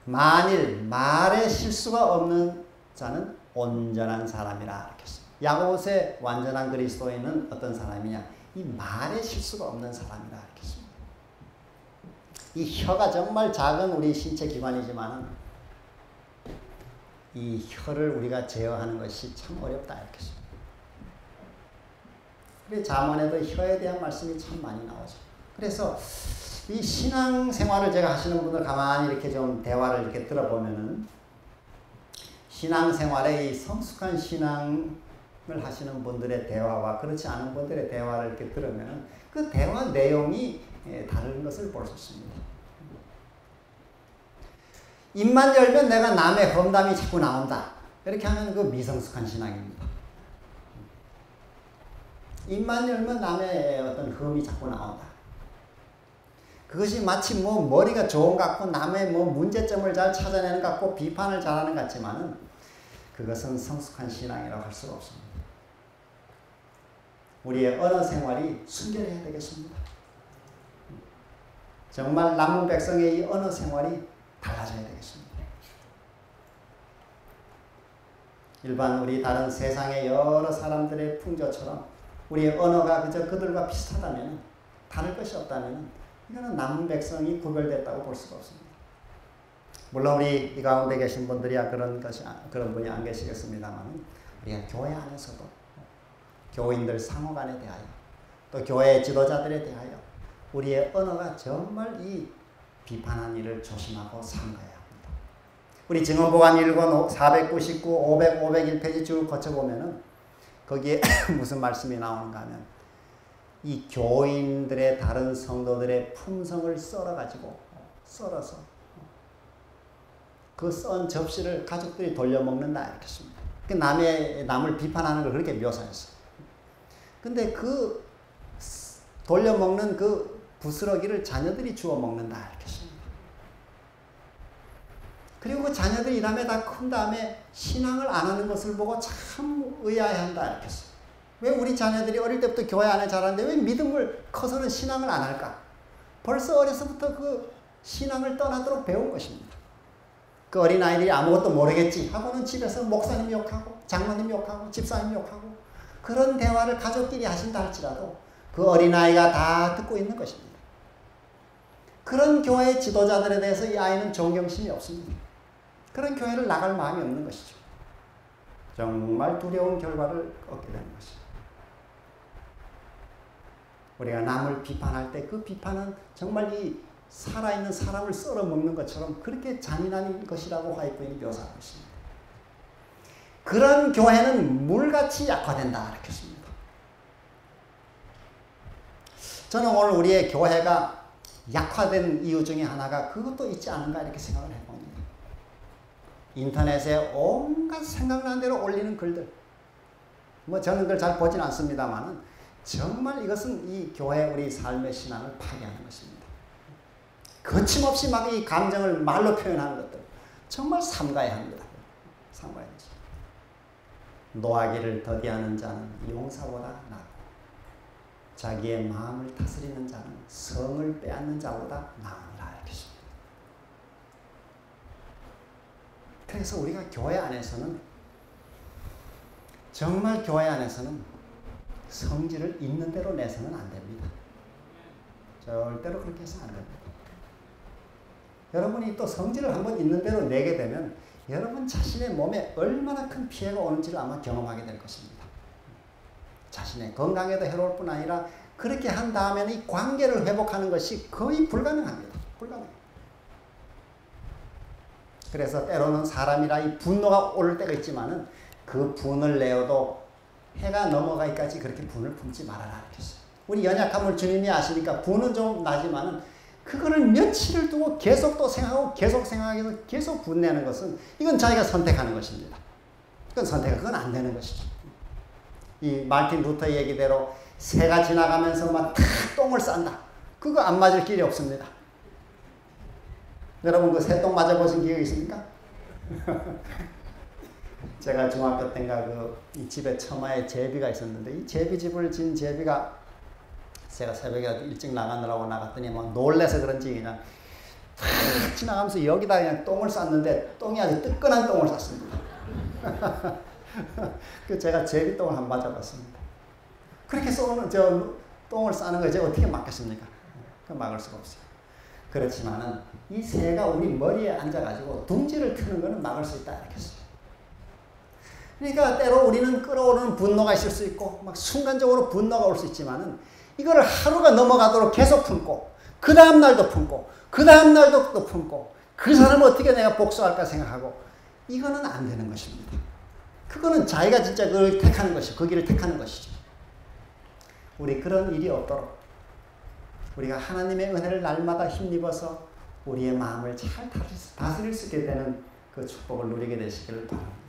만일 말에 실수가 없는 자는 온전한 사람이라 이렇게 했어요. 야고보서의 완전한 그리스도인은 어떤 사람이냐? 이 말에 실수가 없는 사람이라 이렇게 했습니다. 이 혀가 정말 작은 우리 신체 기관이지만 이 혀를 우리가 제어하는 것이 참 어렵다 이렇게 했습니다. 우리 잠언에도 혀에 대한 말씀이 참 많이 나오죠. 그래서 이 신앙생활을 제가 하시는 분들 가만히 이렇게 좀 대화를 이렇게 들어보면은 신앙생활에 이 성숙한 신앙을 하시는 분들의 대화와 그렇지 않은 분들의 대화를 이렇게 들으면은 그 대화 내용이 다른 것을 볼 수 있습니다. 입만 열면 내가 남의 험담이 자꾸 나온다. 이렇게 하면 그 미성숙한 신앙입니다. 입만 열면 남의 어떤 흠이 자꾸 나온다. 그것이 마치 뭐 머리가 좋은 것 같고 남의 뭐 문제점을 잘 찾아내는 것 같고 비판을 잘하는 것 같지만은 그것은 성숙한 신앙이라고 할 수가 없습니다. 우리의 언어 생활이 순결해야 되겠습니다. 정말 남은 백성의 이 언어 생활이 달라져야 되겠습니다. 일반 우리 다른 세상의 여러 사람들의 풍조처럼 우리의 언어가 그저 그들과 비슷하다면 다를 것이 없다면 이거는 남은 백성이 구별됐다고 볼 수가 없습니다. 물론 우리 이 가운데 계신 분들이야 그런 분이 안 계시겠습니다만 우리가 교회 안에서도 교인들 상호 간에 대하여 또 교회 지도자들에 대하여 우리의 언어가 정말 이 비판한 일을 조심하고 삼가야 합니다. 우리 증언보감 1권 499, 500, 501페이지 쭉 거쳐보면은 거기에 무슨 말씀이 나오는가 하면 이 교인들의 다른 성도들의 품성을 썰어서 그 썬 접시를 가족들이 돌려먹는다 이렇게 씁니다. 남을 비판하는 걸 그렇게 묘사했어요. 근데 그 돌려먹는 그 부스러기를 자녀들이 주워 먹는다 이렇게 씁니다. 그리고 그 자녀들이 이 다음에 다 큰 다음에 신앙을 안 하는 것을 보고 참 의아해한다 이렇게 써요. 왜 우리 자녀들이 어릴 때부터 교회 안에 자라는데 왜 믿음을 커서는 신앙을 안 할까? 벌써 어려서부터 그 신앙을 떠나도록 배운 것입니다. 그 어린아이들이 아무것도 모르겠지 하고는 집에서 목사님 욕하고 장로님 욕하고 집사님 욕하고 그런 대화를 가족끼리 하신다 할지라도 그 어린아이가 다 듣고 있는 것입니다. 그런 교회 지도자들에 대해서 이 아이는 존경심이 없습니다. 그런 교회를 나갈 마음이 없는 것이죠. 정말 두려운 결과를 얻게 되는 것이죠. 우리가 남을 비판할 때 그 비판은 정말 이 살아있는 사람을 썰어먹는 것처럼 그렇게 잔인한 것이라고 화이트인이 묘사하고 있습니다. 그런 교회는 물같이 약화된다 이렇게 했습니다. 저는 오늘 우리의 교회가 약화된 이유 중에 하나가 그것도 있지 않은가 이렇게 생각을 해봅니다. 인터넷에 온갖 생각나는 대로 올리는 글들 뭐 저는 그걸 잘 보진 않습니다만 정말 이것은 이 교회 우리 삶의 신앙을 파괴하는 것입니다. 거침없이 막 이 감정을 말로 표현하는 것들 정말 삼가야 합니다. 삼가야지. 노하기를 더디하는 자는 용사보다 낫고 자기의 마음을 다스리는 자는 성을 빼앗는 자보다 나으니라 이렇게 씁니다. 그래서 우리가 교회 안에서는 정말 교회 안에서는 성질을 있는 대로 내서는 안 됩니다. 절대로 그렇게 해서는 안 됩니다. 여러분이 또 성질을 한번 있는 대로 내게 되면 여러분 자신의 몸에 얼마나 큰 피해가 오는지를 아마 경험하게 될 것입니다. 자신의 건강에도 해로울 뿐 아니라 그렇게 한 다음에는 이 관계를 회복하는 것이 거의 불가능합니다. 불가능해요. 그래서 때로는 사람이라 이 분노가 오를 때가 있지만은 그 분을 내어도 해가 넘어가기까지 그렇게 분을 품지 말아라 이랬어요. 우리 연약함을 주님이 아시니까 분은 좀 나지만은 그거를 며칠을 두고 계속 또 생각하고 계속 생각해서 계속 분내는 것은 이건 자기가 선택하는 것입니다. 그건 안 되는 것이죠. 이 마르틴 루터의 얘기대로 새가 지나가면서 막 탁 똥을 싼다. 그거 안 맞을 길이 없습니다. 여러분 그 새똥 맞아보신 기억이 있습니까? 제가 중학교 때인가 이 집에 처마에 제비가 있었는데 이 제비집을 진 제비가 제가 새벽에 일찍 나가느라고 나갔더니 막 놀래서 그런지 그냥 탁 지나가면서 여기다 그냥 똥을 쌌는데 똥이 아주 뜨끈한 똥을 쌌습니다. 그 제가 제비똥을 한번 맞아봤습니다. 그렇게 쏘는 똥을 싸는 거 제가 어떻게 막겠습니까? 막을 수가 없어요. 그렇지만은 이 새가 우리 머리에 앉아가지고 둥지를 트는 거는 막을 수 있다 이렇게 했어요. 그러니까 때로 우리는 끓어오르는 분노가 있을 수 있고 막 순간적으로 분노가 올 수 있지만은 이거를 하루가 넘어가도록 계속 품고 그 다음 날도 품고 그 다음 날도 또 품고 그 사람을 어떻게 내가 복수할까 생각하고 이거는 안 되는 것입니다. 그거는 자기가 진짜 그걸 택하는 것이죠. 그 길을 택하는 것이죠. 우리 그런 일이 없도록 우리가 하나님의 은혜를 날마다 힘입어서 우리의 마음을 잘 다스릴 수 있게 되는 그 축복을 누리게 되시기를 바랍니다.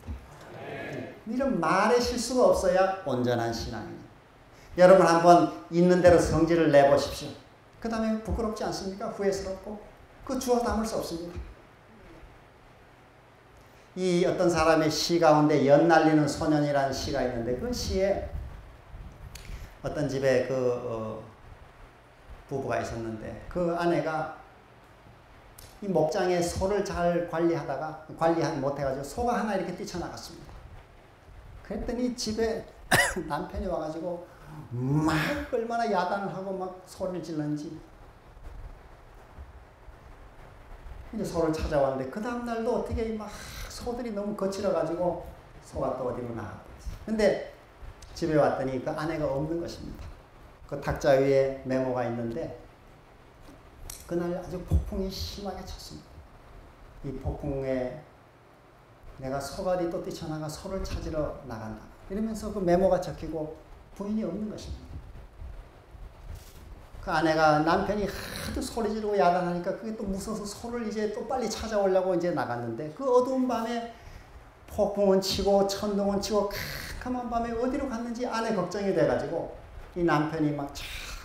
이런 말의 실수가 없어야 온전한 신앙입니다. 여러분 한번 있는 대로 성질을 내보십시오. 그 다음에 부끄럽지 않습니까? 후회스럽고 그 주워 담을 수 없습니다. 이 어떤 사람의 시 가운데 연날리는 소년이라는 시가 있는데 그 시에 어떤 집에 부부가 있었는데 그 아내가 이 목장에 소를 잘 관리하지 못해가지고 소가 하나 이렇게 뛰쳐나갔습니다. 그랬더니 집에 남편이 와가지고 막 얼마나 야단을 하고 막 소리를 질렀는지 이제 소를 찾아왔는데 그 다음날도 어떻게 막 소들이 너무 거칠어가지고 소가 또 어디로 나가버렸어요. 근데 집에 왔더니 그 아내가 없는 것입니다. 그 탁자 위에 메모가 있는데 그날 아주 폭풍이 심하게 쳤습니다. 이 폭풍에 내가 소가 어디 또 뛰쳐나가 소를 찾으러 나간다. 이러면서 그 메모가 적히고 부인이 없는 것입니다. 그 아내가 남편이 하도 소리 지르고 야단하니까 그게 또 무서워서 소를 이제 또 빨리 찾아오려고 이제 나갔는데 그 어두운 밤에 폭풍은 치고 천둥은 치고 캄캄한 밤에 어디로 갔는지 아내 걱정이 돼가지고 이 남편이 막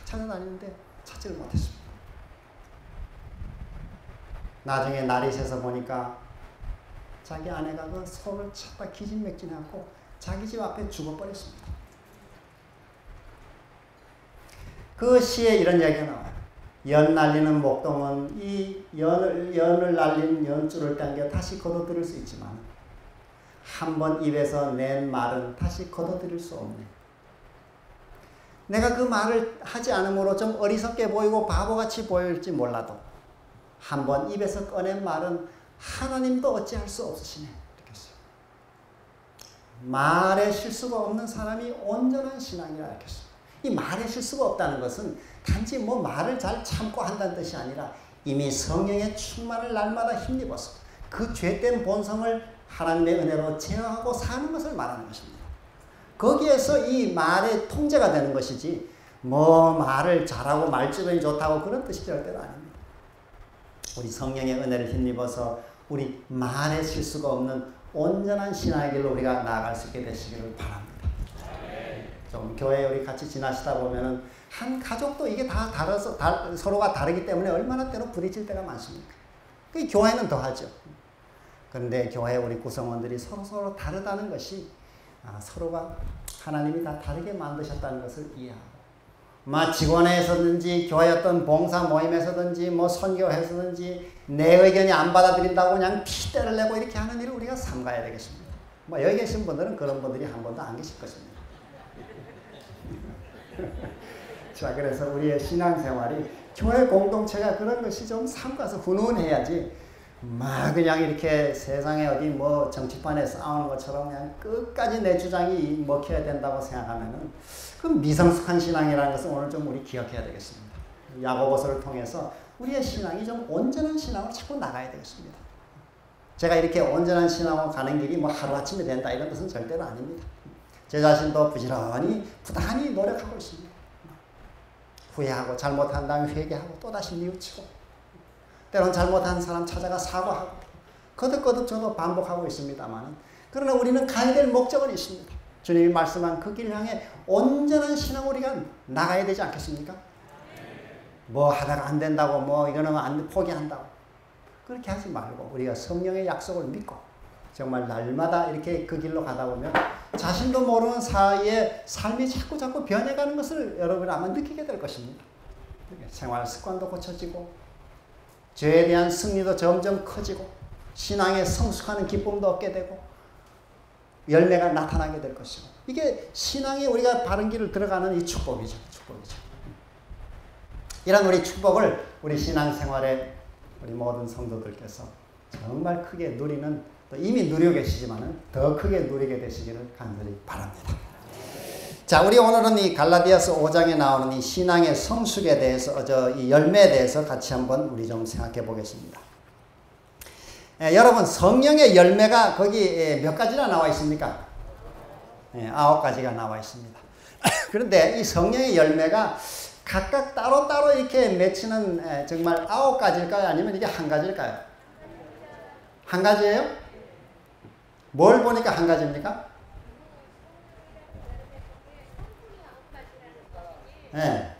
찾아다니는데 찾지를 못했습니다. 나중에 날이 새서 보니까 자기 아내가 그 소를 찾다 기진맥진하고 자기 집 앞에 죽어버렸습니다. 그 시에 이런 이야기가 나와요. 연 날리는 목동은 이 연을 날린 연줄을 당겨 다시 걷어들일 수 있지만 한번 입에서 낸 말은 다시 걷어들일 수 없네. 내가 그 말을 하지 않으므로 좀 어리석게 보이고 바보같이 보일지 몰라도 한번 입에서 꺼낸 말은 하나님도 어찌할 수 없으시네. 이렇게 했어요. 말에 실수가 없는 사람이 온전한 신앙이라 이렇게 했어요. 이 말에 실수가 없다는 것은 단지 뭐 말을 잘 참고 한다는 뜻이 아니라 이미 성령의 충만을 날마다 힘입어서 그 죄된 본성을 하나님의 은혜로 제어하고 사는 것을 말하는 것입니다. 거기에서 이 말의 통제가 되는 것이지 뭐 말을 잘하고 말주변이 좋다고 그런 뜻이 절대로 아닙니다. 우리 성령의 은혜를 힘입어서 우리 말에 실수가 없는 온전한 신앙의 길로 우리가 나아갈 수 있게 되시기를 바랍니다. 좀 교회에 우리 같이 지나시다 보면은 한 가족도 이게 다 다르서 서로가 다르기 때문에 얼마나 때로 부딪힐 때가 많습니까? 그 교회는 더하죠. 그런데 교회 우리 구성원들이 서로 다르다는 것이 서로가 하나님이 다 다르게 만드셨다는 것을 이해하고, 직원회에서든지 교회 어떤 봉사 모임에서든지 선교회에서든지 내 의견이 안 받아들인다고 그냥 피대를 내고 이렇게 하는 일을 우리가 삼가야 되겠습니다. 여기 계신 분들은 그런 분들이 한 번도 안 계실 것입니다. 자, 그래서 우리의 신앙생활이 교회 공동체가 그런 것이 좀 삼가서 훈훈해야지 그냥 이렇게 세상에 어디 정치판에 싸우는 것처럼 그냥 끝까지 내 주장이 먹혀야 된다고 생각하면은 그 미성숙한 신앙이라는 것을 오늘 좀 우리 기억해야 되겠습니다. 야고보서를 통해서 우리의 신앙이 좀 온전한 신앙으로 자꾸 나가야 되겠습니다. 제가 이렇게 온전한 신앙으로 가는 길이 하루아침에 된다 이런 것은 절대로 아닙니다. 제 자신도 부단히 노력하고 있습니다. 후회하고 잘못한 다음에 회개하고 또다시 뉘우치고, 때론 잘못한 사람 찾아가 사과하고, 거듭거듭 저도 반복하고 있습니다만, 그러나 우리는 가야 될 목적은 있습니다. 주님이 말씀한 그 길 향해 온전한 신앙으로 우리가 나가야 되지 않겠습니까? 하다가 안 된다고 이거는 포기한다고 그렇게 하지 말고, 우리가 성령의 약속을 믿고 정말 날마다 이렇게 그 길로 가다 보면 자신도 모르는 사이에 삶이 자꾸 변해가는 것을 여러분이 아마 느끼게 될 것입니다. 생활 습관도 고쳐지고, 죄에 대한 승리도 점점 커지고, 신앙에 성숙하는 기쁨도 얻게 되고, 열매가 나타나게 될 것이고, 이게 신앙이 우리가 바른 길을 들어가는 이 축복이죠. 이런 우리 축복을 우리 신앙생활에 우리 모든 성도들께서 정말 크게 누리는, 또 이미 누리고 계시지만은 더 크게 누리게 되시기를 간절히 바랍니다. 자, 우리 오늘은 이 갈라디아서 5장에 나오는 이 신앙의 성숙에 대해서, 이 열매에 대해서 같이 한번 우리 좀 생각해 보겠습니다. 여러분, 성령의 열매가 거기 몇 가지나 나와 있습니까? 9가지가 나와 있습니다. 그런데 이 성령의 열매가 각각 따로따로 이렇게 맺히는 정말 9가지일까요? 아니면 이게 한 가지일까요? 한 가지예요? 뭘 보니까 한 가지입니까? 네.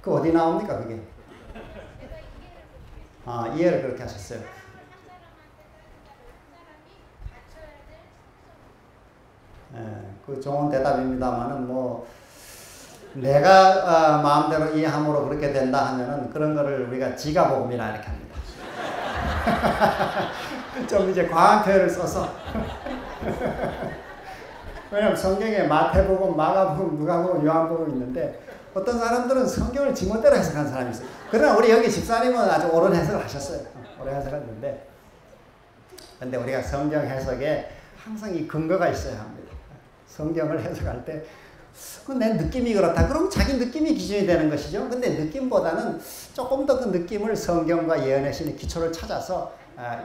그 어디 나옵니까, 그게? 이해를 그렇게 하셨어요. 그 좋은 대답입니다만은 내가 마음대로 이해함으로 그렇게 된다 하면은 그런 거를 우리가 지가복음이라 이렇게 합니다. 좀 이제 과한 표현을 써서. 왜냐면 성경에 마태복음, 마가복음, 누가복음, 요한복음 있는데 어떤 사람들은 성경을 지멋대로 해석한 사람이 있어요. 그러나 우리 여기 집사님은 아주 옳은 해석을 하셨어요. 옳은 해석을 했는데, 근데 우리가 성경 해석에 항상 이 근거가 있어야 합니다. 성경을 해석할 때 내 느낌이 그렇다. 그럼 자기 느낌이 기준이 되는 것이죠. 근데 느낌보다는 조금 더 그 느낌을 성경과 예언의 신의 기초를 찾아서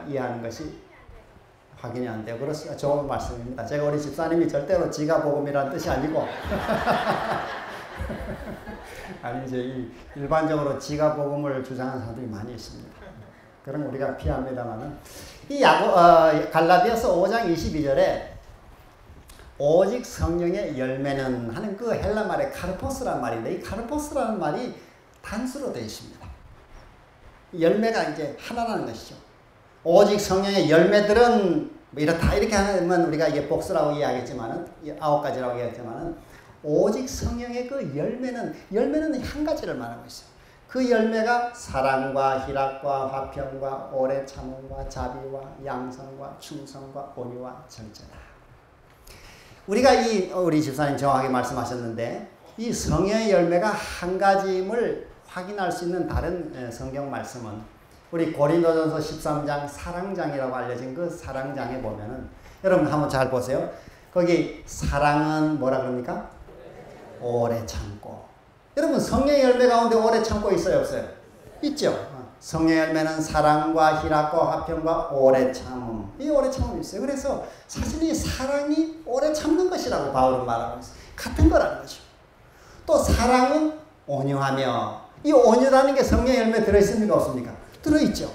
이해하는 것이 확인이 안 돼요. 그래서 좋은 말씀입니다. 제가 우리 집사님이 절대로 지가 복음이라는 뜻이 아니고 아니 이제 일반적으로 지가 복음을 주장하는 사람들이 많이 있습니다. 그런 거 우리가 피합니다만은 이 갈라디아서 5장 22절에 오직 성령의 열매는 하는 그 헬라 말의 카르포스라는 말인데, 이 카르포스라는 말이 단수로 되어 있습니다. 열매가 이제 하나라는 것이죠. 오직 성령의 열매들은 이렇다 이렇게 하면 우리가 이게 복수라고 이해하겠지만은 9가지라고 이해하겠지만은 오직 성령의 그 열매는 한 가지를 말하고 있어요. 그 열매가 사랑과 희락과 화평과 오래 참음과 자비와 양선과 충성과 온유와 절제다. 우리가 우리 집사님 정확하게 말씀하셨는데, 이 성령의 열매가 한 가지임을 확인할 수 있는 다른 성경 말씀은 우리 고린도전서 13장 사랑장이라고 알려진 그 사랑장에 보면은, 여러분 한번 잘 보세요. 거기 사랑은 뭐라 그럽니까? 오래 참고. 여러분 성령의 열매 가운데 오래 참고 있어요, 없어요? 있죠. 성령의 열매는 사랑과 희락과 화평과 오래 참음. 이 오래 참음이 있어요. 그래서 사실 이 사랑이 오래 참는 것이라고 바울은 말하고 있어요. 같은 거라는 거죠. 또 사랑은 온유하며, 이 온유라는 게 성령의 열매에 들어있습니까, 없습니까? 들어있죠.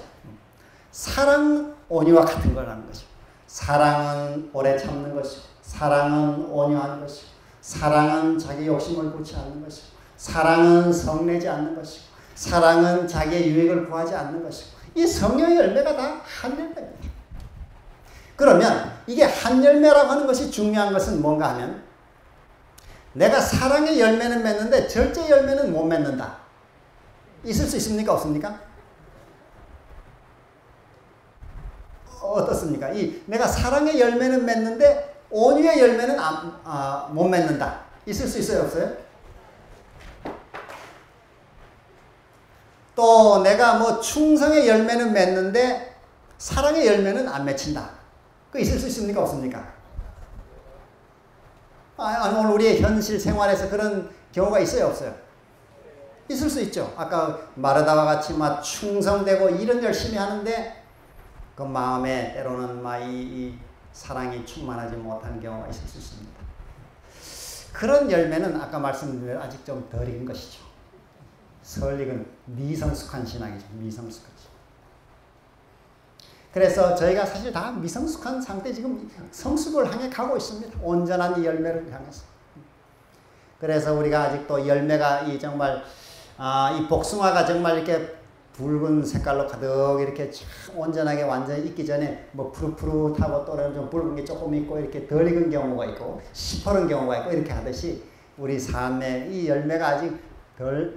사랑은 온유와 같은 거라는 거죠. 사랑은 오래 참는 것이고, 사랑은 온유한 것이고, 사랑은 자기 욕심을 굳지 않는 것이고, 사랑은 성내지 않는 것이고, 사랑은 자기의 유익을 구하지 않는 것이고, 이 성령의 열매가 다 한 열매입니다. 그러면 이게 한 열매라고 하는 것이 중요한 것은 뭔가 하면, 내가 사랑의 열매는 맺는데 절제 열매는 못 맺는다. 있을 수 있습니까? 없습니까? 어떻습니까? 내가 사랑의 열매는 맺는데 온유의 열매는 못 맺는다. 있을 수 있어요? 없어요? 또 내가 뭐 충성의 열매는 맺는데 사랑의 열매는 안 맺힌다. 그 있을 수 있습니까? 없습니까? 오늘 우리의 현실 생활에서 그런 경우가 있어요? 없어요? 있을 수 있죠. 아까 마르다와 같이 막 충성되고 일은 열심히 하는데 그 마음에 때로는 막 이 사랑이 충만하지 못한 경우가 있을 수 있습니다. 그런 열매는 아까 말씀드린 대로 아직 좀 덜 익은 것이죠. 설익은 미성숙한 신앙이죠. 미성숙한 신앙. 그래서 저희가 사실 다 미성숙한 상태, 지금 성숙을 향해 가고 있습니다. 온전한 이 열매를 향해서. 그래서 우리가 아직도 열매가 정말 이 복숭아가 정말 이렇게 붉은 색깔로 가득 이렇게 참 온전하게 완전히 익기 전에 뭐 푸릇푸릇하고 또는 좀 붉은 게 조금 있고 이렇게 덜 익은 경우가 있고 시퍼른 경우가 있고 이렇게 하듯이 우리 삶에 이 열매가 아직 덜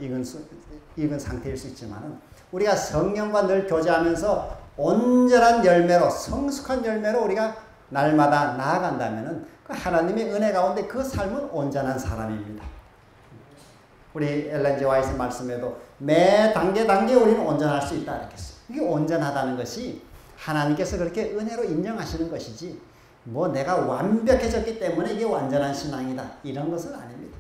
익은 상태일 수 있지만은 우리가 성령과 늘 교제하면서 온전한 열매로, 성숙한 열매로 우리가 날마다 나아간다면은 그 하나님의 은혜 가운데 그 삶은 온전한 사람입니다. 우리 엘렌 G. 화이트 말씀에도 매 단계 우리는 온전할 수 있다 이렇게 했어요. 이게 온전하다는 것이 하나님께서 그렇게 은혜로 인정하시는 것이지 뭐 내가 완벽해졌기 때문에 이게 완전한 신앙이다 이런 것은 아닙니다.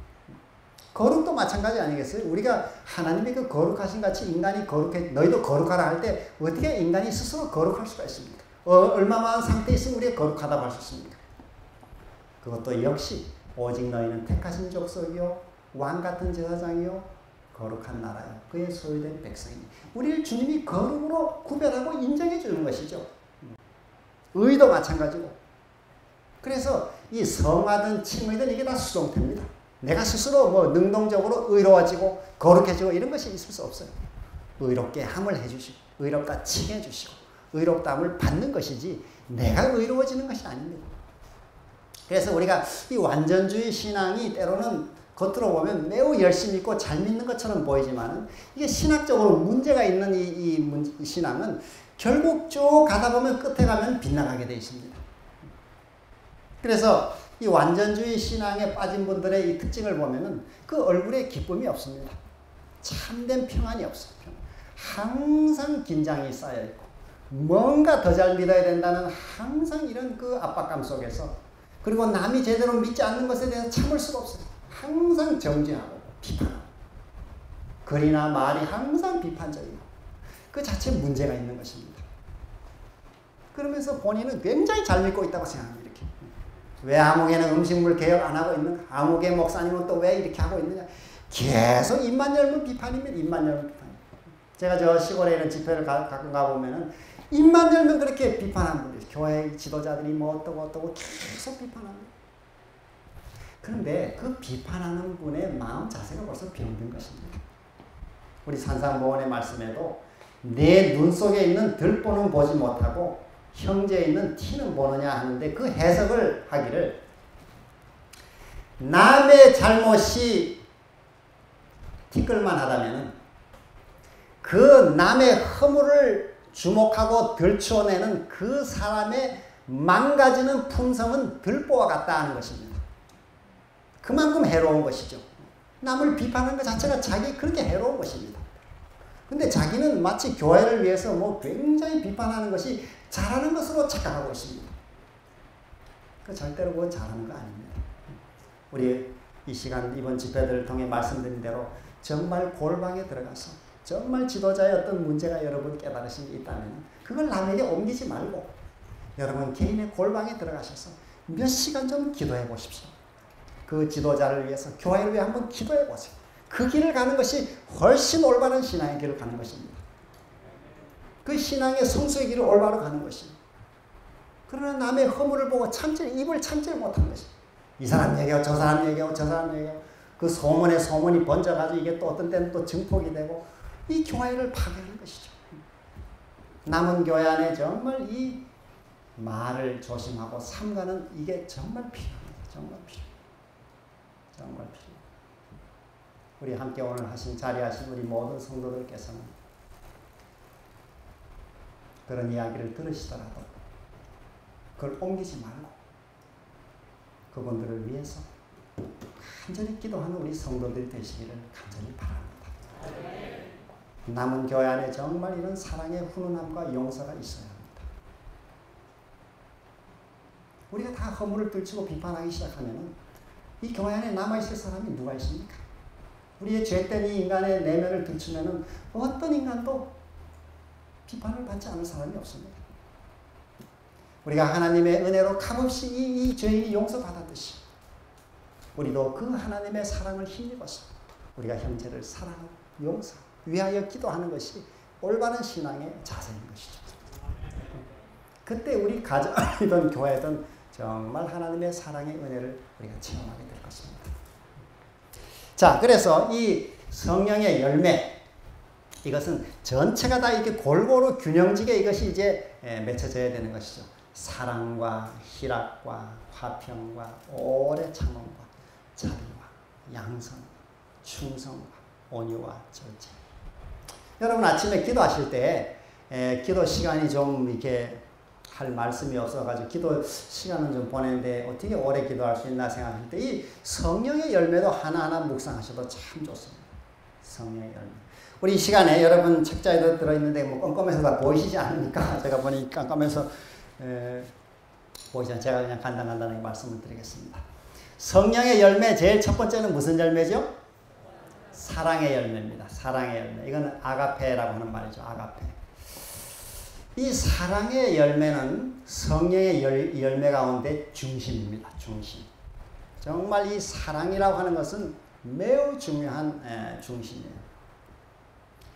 거룩도 마찬가지 아니겠어요? 우리가 하나님의 그 거룩하신 같이 인간이 거룩해, 너희도 거룩하라 할 때 어떻게 인간이 스스로 거룩할 수가 있습니까? 얼마만한 상태에 있으면 우리가 거룩하다고 할 수 있습니까? 그것도 역시 오직 너희는 택하신 족속이요 왕같은 제사장이요 거룩한 나라요 그의 소유된 백성이니 우리를 주님이 거룩으로 구별하고 인정해 주는 것이죠. 의도 마찬가지고. 그래서 이 성하든 칭의든 이게 다 수동태입니다. 내가 스스로 뭐 능동적으로 의로워지고 거룩해지고 이런 것이 있을 수 없어요. 의롭게 함을 해주시고 의롭다 칭해 주시고 의롭다함을 받는 것이지 내가 의로워지는 것이 아닙니다. 그래서 우리가 이 완전주의 신앙이 때로는 겉으로 보면 매우 열심히 있고 잘 믿는 것처럼 보이지만 이게 신학적으로 문제가 있는 이 신앙은 결국 쭉 가다 보면 끝에 가면 빗나가게 되어 있습니다. 그래서 이 완전주의 신앙에 빠진 분들의 이 특징을 보면은 그 얼굴에 기쁨이 없습니다. 참된 평안이 없어요. 항상 긴장이 쌓여있고 뭔가 더 잘 믿어야 된다는 항상 이런 그 압박감 속에서 그리고 남이 제대로 믿지 않는 것에 대해서 참을 수가 없어요. 항상 정죄하고 비판하고 글이나 말이 항상 비판적이고 그 자체에 문제가 있는 것입니다. 그러면서 본인은 굉장히 잘 믿고 있다고 생각합니다. 이렇게. 왜 암흑에는 음식물 개혁 안 하고 있는가? 암흑의 목사님은 또 왜 이렇게 하고 있느냐? 계속 입만 열면 비판입니다. 입만 열면 비판. 제가 저 시골에 있는 집회를 가끔 가보면은 입만 열면 그렇게 비판하는 분들이 교회 지도자들이 뭐 어떠고 계속 비판합니다. 그런데 그 비판하는 분의 마음 자세가 벌써 병든 것입니다. 우리 산상보원의 말씀에도 내 눈 속에 있는 들보는 보지 못하고 형제에 있는 티는 보느냐 하는데 그 해석을 하기를 남의 잘못이 티끌만 하다면 그 남의 허물을 주목하고 들추어내는 그 사람의 망가지는 품성은 들보와 같다 하는 것입니다. 그만큼 해로운 것이죠. 남을 비판하는 것 자체가 자기 그렇게 해로운 것입니다. 근데 자기는 마치 교회를 위해서 뭐 굉장히 비판하는 것이 잘하는 것으로 착각하고 있습니다. 그 절대로 그건 잘하는 거 아닙니다. 우리 이 시간 이번 집회들을 통해 말씀드린 대로 정말 골방에 들어가서 정말 지도자의 어떤 문제가 여러분 깨달으신 게 있다면 그걸 남에게 옮기지 말고 여러분 개인의 골방에 들어가셔서 몇 시간 좀 기도해 보십시오. 그 지도자를 위해서 교회를 위해 한번 기도해 보세요. 그 길을 가는 것이 훨씬 올바른 신앙의 길을 가는 것입니다. 그 신앙의 성수의 길을 올바로 가는 것입니다. 그러나 남의 허물을 보고 입을 참지 못한 것입니다. 이 사람 얘기하고 저 사람 얘기하고 저 사람 얘기하고 그 소문에 소문이 번져가지고 이게 또 어떤 때는 또 증폭이 되고 이 교회를 파괴하는 것이죠. 남은 교회 안에 정말 이 말을 조심하고 삼가는 이게 정말 필요합니다. 정말 필요해요. 정말 필요해요. 우리 함께 오늘 자리하신 우리 모든 성도들께서는 그런 이야기를 들으시더라도 그걸 옮기지 말고 그분들을 위해서 간절히 기도하는 우리 성도들이 되시기를 간절히 바랍니다. 남은 교회 안에 정말 이런 사랑의 훈훈함과 용서가 있어야 합니다. 우리가 다 허물을 들추고 비판하기 시작하면 이 교회 안에 남아있을 사람이 누가 있습니까? 우리의 죄된 이 인간의 내면을 들추면 어떤 인간도 비판을 받지 않을 사람이 없습니다. 우리가 하나님의 은혜로 값없이 이 죄인이 용서받았듯이 우리도 그 하나님의 사랑을 힘입어서 우리가 형제를 사랑하고 용서, 위하여 기도하는 것이 올바른 신앙의 자세인 것이죠. 그때 우리 가정이든 교회든 정말 하나님의 사랑의 은혜를 우리가 체험하게 될 것입니다. 자, 그래서 이 성령의 열매, 이것은 전체가 다 이렇게 골고루 균형지게 이것이 이제 맺혀져야 되는 것이죠. 사랑과 희락과 화평과 오래 참음과 자비와 양선과 충성과 온유와 절제. 여러분 아침에 기도하실 때 기도 시간이 좀 이렇게 할 말씀이 없어가지고 기도 시간은 좀 보내는데 어떻게 오래 기도할 수 있나 생각할 때 이 성령의 열매도 하나하나 묵상하셔도 참 좋습니다. 성령의 열매. 우리 이 시간에 여러분 책자에도 들어있는데 뭐 껌껌해서 다 보이시지 않습니까? 제가 보니 깜깜해서 보이지 않 제가 그냥 간단하게 말씀을 드리겠습니다. 성령의 열매 제일 첫 번째는 무슨 열매죠? 사랑의 열매입니다. 사랑의 열매. 이거는 아가페라고 하는 말이죠. 아가페. 이 사랑의 열매는 성령의 열매 가운데 중심입니다. 중심. 정말 이 사랑이라고 하는 것은 매우 중요한 중심이에요.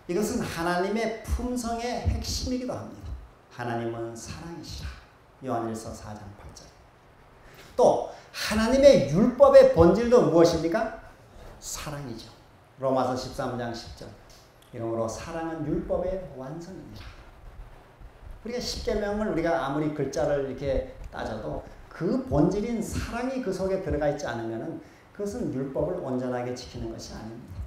이것은 하나님의 품성의 핵심이기도 합니다. 하나님은 사랑이시라. 요한일서 4장 8절. 또 하나님의 율법의 본질도 무엇입니까? 사랑이죠. 로마서 13장 10절. 이러므로 사랑은 율법의 완성입니다. 우리가 십계명을 우리가 아무리 글자를 이렇게 따져도 그 본질인 사랑이 그 속에 들어가 있지 않으면 그것은 율법을 온전하게 지키는 것이 아닙니다.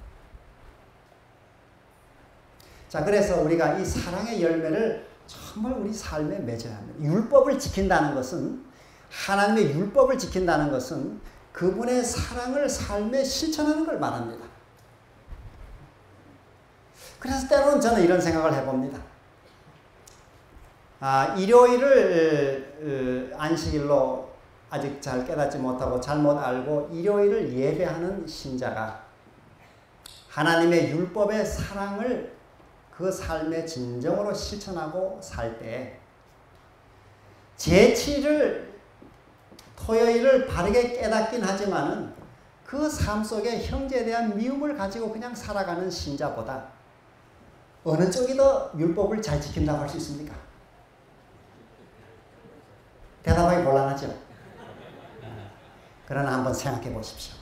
자, 그래서 우리가 이 사랑의 열매를 정말 우리 삶에 맺어야 합니다. 율법을 지킨다는 것은, 하나님의 율법을 지킨다는 것은 그분의 사랑을 삶에 실천하는 걸 말합니다. 그래서 때로는 저는 이런 생각을 해봅니다. 일요일을 안식일로 아직 잘 깨닫지 못하고 잘못 알고 일요일을 예배하는 신자가 하나님의 율법의 사랑을 그 삶의 진정으로 실천하고 살 때 제7일 토요일을 바르게 깨닫긴 하지만은 그 삶 속에 형제에 대한 미움을 가지고 그냥 살아가는 신자보다 어느 쪽이 더 율법을 잘 지킨다고 할 수 있습니까? 대답하기 곤란하죠. 그러나 한번 생각해 보십시오.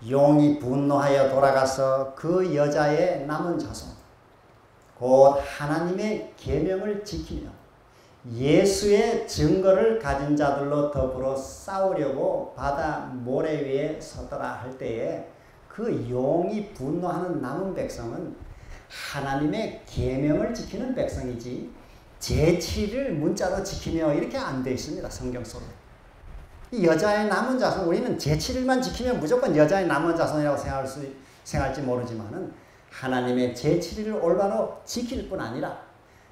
용이 분노하여 돌아가서 그 여자의 남은 자손, 곧 하나님의 계명을 지키며 예수의 증거를 가진 자들로 더불어 싸우려고 바다 모래 위에 서더라 할 때에 그 용이 분노하는 남은 백성은 하나님의 계명을 지키는 백성이지 제7일 문자로 지키며 이렇게 안 되어 있습니다. 성경 속에. 이 여자의 남은 자손, 우리는 제7일만 지키면 무조건 여자의 남은 자손이라고 생각할지 모르지만은 하나님의 제7일을 올바로 지킬 뿐 아니라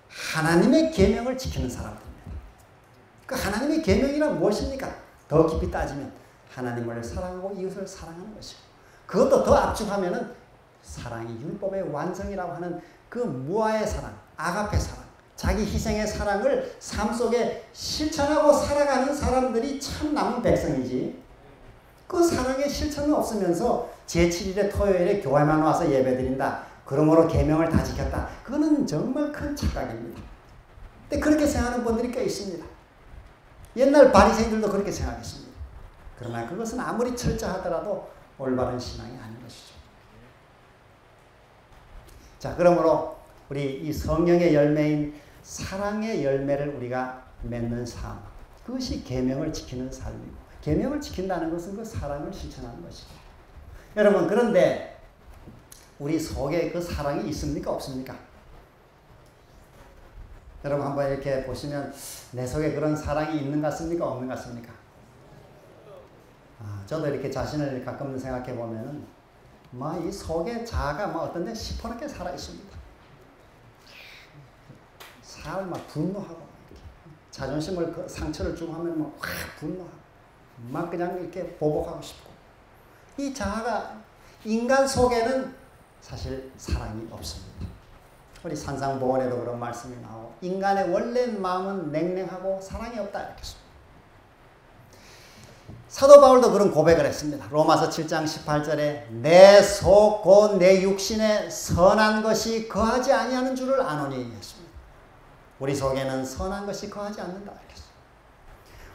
하나님의 계명을 지키는 사람들입니다. 그 하나님의 계명이란 무엇입니까? 더 깊이 따지면 하나님을 사랑하고 이웃을 사랑하는 것이고, 그것도 더 압축하면은 사랑이 율법의 완성이라고 하는 그 무아의 사랑, 아가페 사랑, 자기 희생의 사랑을 삶 속에 실천하고 살아가는 사람들이 참 남은 백성이지, 그 사랑의 실천은 없으면서 제7일에 토요일에 교회만 와서 예배드린다, 그러므로 계명을 다 지켰다, 그거는 정말 큰 착각입니다. 근데 그렇게 생각하는 분들이 꽤 있습니다. 옛날 바리새인들도 그렇게 생각했습니다. 그러나 그것은 아무리 철저하더라도 올바른 신앙이 아닌 것이죠. 자, 그러므로 우리 이 성령의 열매인 사랑의 열매를 우리가 맺는 삶, 그것이 계명을 지키는 삶이고, 계명을 지킨다는 것은 그 사랑을 실천하는 것이고. 여러분, 그런데 우리 속에 그 사랑이 있습니까? 없습니까? 여러분 한번 이렇게 보시면 내 속에 그런 사랑이 있는 것 같습니까? 없는 것 같습니까? 저도 이렇게 자신을 가끔 생각해 보면은 이 속에 자아가 어떤 데 시퍼렇게 살아 있습니다. 살 분노하고 자존심을 상처를 주고 하면 확 분노하고 그냥 이렇게 보복하고 싶고, 이 자아가 인간 속에는 사실 사랑이 없습니다. 우리 산상보원에도 그런 말씀이 나오고, 인간의 원래 마음은 냉랭하고 사랑이 없다 이렇게 했습니다. 사도 바울도 그런 고백을 했습니다. 로마서 7장 18절에 내 속 곧 내 육신에 선한 것이 거하지 아니하는 줄을 아노니 했습니다. 우리 속에는 선한 것이 거하지 않는다 이렇게 했습니다.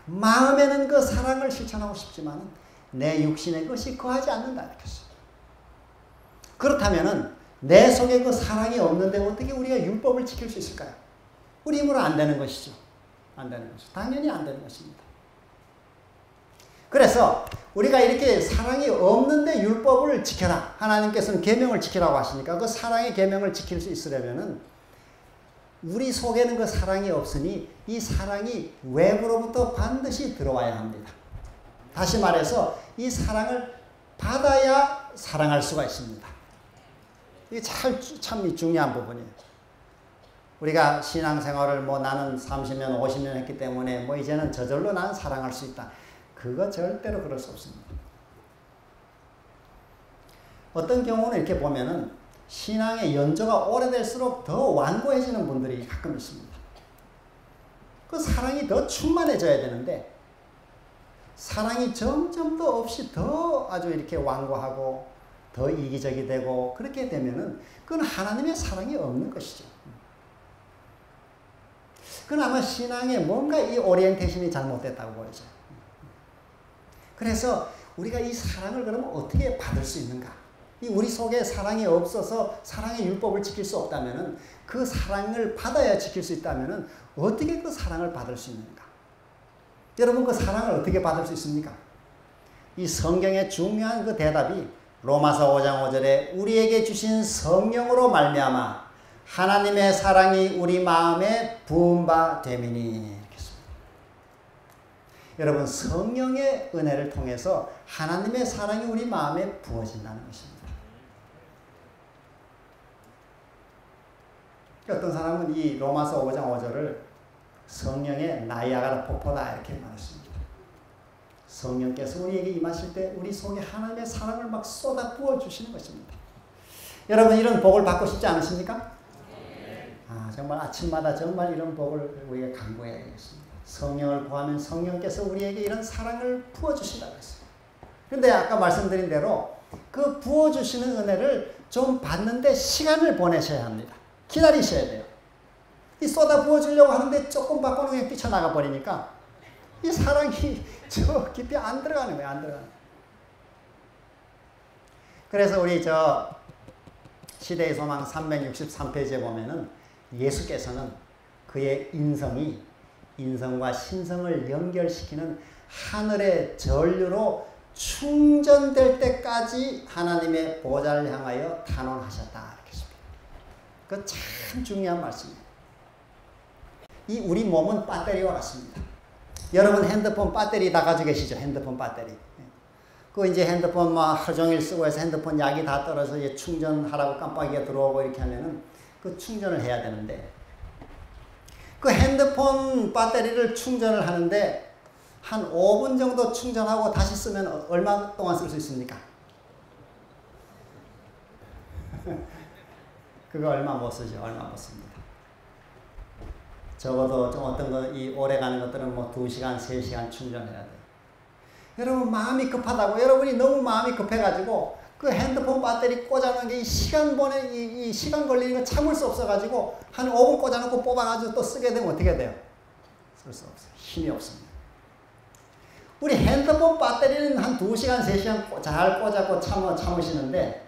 마음에는 그 사랑을 실천하고 싶지만 내 육신에 그것이 거하지 않는다 이렇게 했습니다. 그렇다면은 내 속에 그 사랑이 없는데 어떻게 우리가 율법을 지킬 수 있을까요? 우리 힘으로 안 되는 것이죠. 안 되는 것이죠. 당연히 안 되는 것입니다. 그래서 우리가 이렇게 사랑이 없는데 율법을 지켜라. 하나님께서는 계명을 지키라고 하시니까 그 사랑의 계명을 지킬 수 있으려면은 우리 속에는 그 사랑이 없으니 이 사랑이 외부로부터 반드시 들어와야 합니다. 다시 말해서 이 사랑을 받아야 사랑할 수가 있습니다. 이게 참 중요한 부분이에요. 우리가 신앙생활을 나는 30년, 50년 했기 때문에 이제는 저절로 나는 사랑할 수 있다. 그거 절대로 그럴 수 없습니다. 어떤 경우는 이렇게 보면은 신앙의 연조가 오래될수록 더 완고해지는 분들이 가끔 있습니다. 그 사랑이 더 충만해져야 되는데 사랑이 점점 더 없이 더 아주 이렇게 완고하고 더 이기적이 되고 그렇게 되면은 그건 하나님의 사랑이 없는 것이죠. 그건 아마 신앙에 뭔가 이 오리엔테이션이 잘못됐다고 보이죠. 그래서 우리가 이 사랑을 그러면 어떻게 받을 수 있는가? 이 우리 속에 사랑이 없어서 사랑의 율법을 지킬 수 없다면은 그 사랑을 받아야 지킬 수 있다면은 어떻게 그 사랑을 받을 수 있는가? 여러분 그 사랑을 어떻게 받을 수 있습니까? 이 성경의 중요한 그 대답이 로마서 5장 5절에 우리에게 주신 성령으로 말미암아 하나님의 사랑이 우리 마음에 부은 바 됨이니. 여러분 성령의 은혜를 통해서 하나님의 사랑이 우리 마음에 부어진다는 것입니다. 어떤 사람은 이 로마서 5장 5절을 성령의 나이아가라 폭포다 이렇게 말했습니다. 성령께서 우리에게 임하실 때 우리 속에 하나님의 사랑을 막 쏟아 부어주시는 것입니다. 여러분 이런 복을 받고 싶지 않으십니까? 정말 아침마다 정말 이런 복을 우리가 간구해야겠습니다. 성령을 구하면 성령께서 우리에게 이런 사랑을 부어주신다고 했어요. 그런데 아까 말씀드린 대로 그 부어주시는 은혜를 좀 받는데 시간을 보내셔야 합니다. 기다리셔야 돼요. 이 쏟아 부어주려고 하는데 조금 받고는 그냥 뛰쳐나가 버리니까 이 사랑이 저 깊이 안 들어가는 거예요. 안 들어가는 거예요. 그래서 우리 시대의 소망 363페이지에 보면은 예수께서는 그의 인성과 신성을 연결시키는 하늘의 전류로 충전될 때까지 하나님의 보좌를 향하여 탄원하셨다. 이렇게 씁니다. 그거 참 중요한 말씀이에요. 이 우리 몸은 배터리와 같습니다. 여러분 핸드폰 배터리 다 가지고 계시죠? 핸드폰 배터리. 그 이제 핸드폰 하루 종일 쓰고 해서 핸드폰 약이 다 떨어져서 이제 충전하라고 깜빡이가 들어오고 이렇게 하면은 그 충전을 해야 되는데 그 핸드폰 배터리를 충전을 하는데 한 5분 정도 충전하고 다시 쓰면 얼마 동안 쓸 수 있습니까? 그거 얼마 못 쓰죠. 얼마 못 씁니다. 적어도 좀 어떤 거 이 오래 가는 것들은 2시간, 3시간 충전해야 돼요. 여러분 마음이 급하다고 여러분이 너무 마음이 급해가지고 그 핸드폰 배터리 꽂아놓은 게 이 시간 걸리는 거 참을 수 없어가지고 한 5분 꽂아놓고 뽑아가지고 또 쓰게 되면 어떻게 돼요? 쓸 수 없어요. 힘이 없습니다. 우리 핸드폰 배터리는 한 2시간, 3시간 잘 꽂아고 참으시는데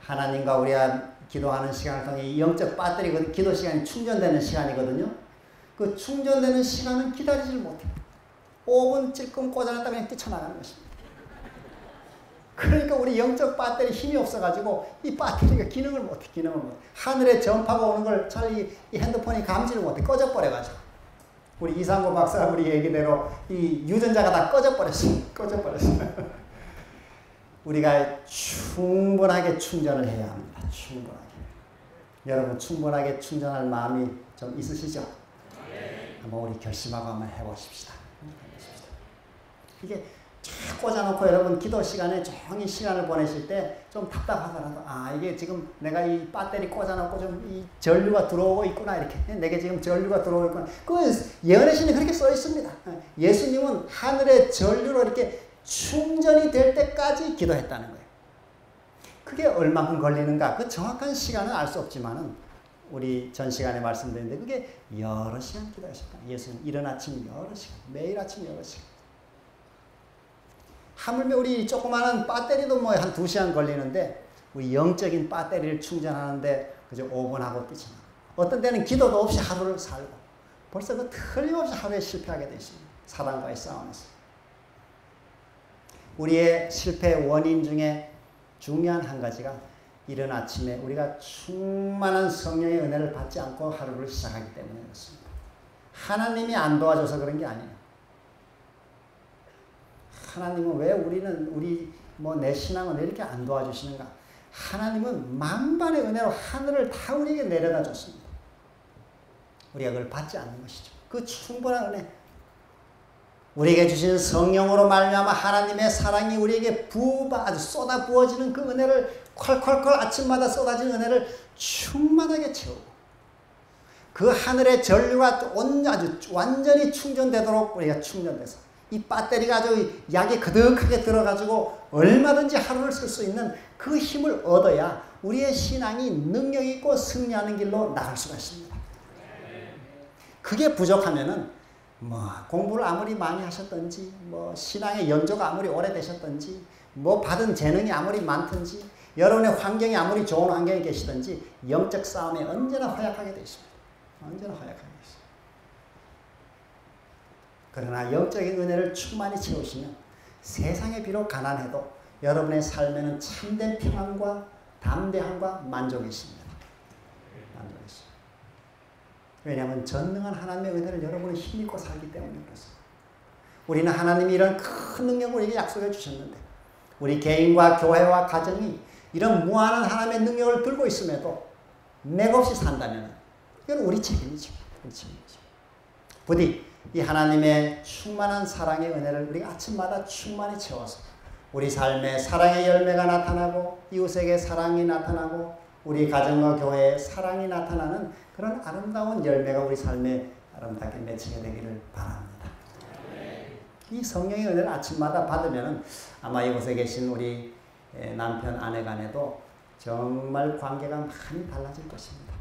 하나님과 우리가 기도하는 시간을 통해 이 영적 배터리, 기도 시간이 충전되는 시간이거든요. 그 충전되는 시간은 기다리질 못해요. 5분 찔끔 꽂아놨다 그냥 뛰쳐나가는 것입니다. 그러니까 우리 영적 배터리 힘이 없어가지고 이 배터리가 기능을 못해. 하늘에 전파가 오는 걸 잘 이 핸드폰이 감지를 못해. 꺼져버려가지고. 우리 이상구 박사가 우리 얘기대로 이 유전자가 다 꺼져버렸어요. 우리가 충분하게 충전을 해야 합니다. 충분하게. 여러분 충분하게 충전할 마음이 좀 있으시죠? 한번 우리 결심하고 한번 해보십시다. 이게 쫙 꽂아놓고 여러분 기도 시간에 조용히 시간을 보내실 때 좀 답답하더라도 이게 지금 내가 이 배터리 꽂아놓고 좀 이 전류가 들어오고 있구나 이렇게 내게 지금 전류가 들어오고 있구나. 그 예언의 신에 그렇게 써 있습니다. 예수님은 하늘의 전류로 이렇게 충전이 될 때까지 기도했다는 거예요. 그게 얼마큼 걸리는가 그 정확한 시간은 알 수 없지만은 우리 전 시간에 말씀드렸는데 그게 여러 시간 기도하셨다. 예수는 이른 아침 여러 시간, 매일 아침 여러 시간. 하물며 우리 조그마한 배터리도 뭐 한 2시간 걸리는데 우리 영적인 배터리를 충전하는데 그저 5분 하고 뛰쳐나. 어떤 때는 기도도 없이 하루를 살고 벌써 그 틀림없이 하루에 실패하게 되십니다. 사단과의 싸움에서. 우리의 실패의 원인 중에 중요한 한 가지가 이른 아침에 우리가 충만한 성령의 은혜를 받지 않고 하루를 시작하기 때문에 그렇습니다. 하나님이 안 도와줘서 그런 게 아니에요. 하나님은 왜 우리 내 신앙은 왜 이렇게 안 도와주시는가? 하나님은 만반의 은혜로 하늘을 다 우리에게 내려다 줬습니다. 우리가 그걸 받지 않는 것이죠. 그 충분한 은혜. 우리에게 주신 성령으로 말미암아 하나님의 사랑이 우리에게 아주 쏟아 부어지는 그 은혜를 콸콸콸 아침마다 쏟아지는 은혜를 충만하게 채우고 그 하늘의 전류가 아주 완전히 충전되도록 우리가 충전돼서 이 배터리가 아주 약이 그득하게 들어가지고 얼마든지 하루를 쓸 수 있는 그 힘을 얻어야 우리의 신앙이 능력 있고 승리하는 길로 나갈 수가 있습니다. 그게 부족하면은 공부를 아무리 많이 하셨든지 신앙의 연조가 아무리 오래되셨든지 받은 재능이 아무리 많든지 여러분의 환경이 아무리 좋은 환경에 계시든지 영적 싸움에 언제나 허약하게 되어 있습니다. 언제나 허약하게 되어 있습니다. 그러나 영적인 은혜를 충만히 채우시면 세상에 비록 가난해도 여러분의 삶에는 참된 평안과 담대함과 만족이 있습니다. 만족이 있습니다. 왜냐하면 전능한 하나님의 은혜를 여러분이 힘입고 살기 때문에 그렇습니다. 우리는 하나님이 이런 큰 능력을 우리에게 약속해 주셨는데 우리 개인과 교회와 가정이 이런 무한한 하나님의 능력을 들고 있음에도 맥없이 산다면 이건 우리 책임이죠. 우리 책임이죠. 부디 이 하나님의 충만한 사랑의 은혜를 우리가 아침마다 충만히 채워서 우리 삶에 사랑의 열매가 나타나고 이웃에게 사랑이 나타나고 우리 가정과 교회에 사랑이 나타나는 그런 아름다운 열매가 우리 삶에 아름답게 맺히게 되기를 바랍니다. 이 성령의 은혜를 아침마다 받으면 아마 이곳에 계신 우리 남편 아내 간에도 정말 관계가 많이 달라질 것입니다.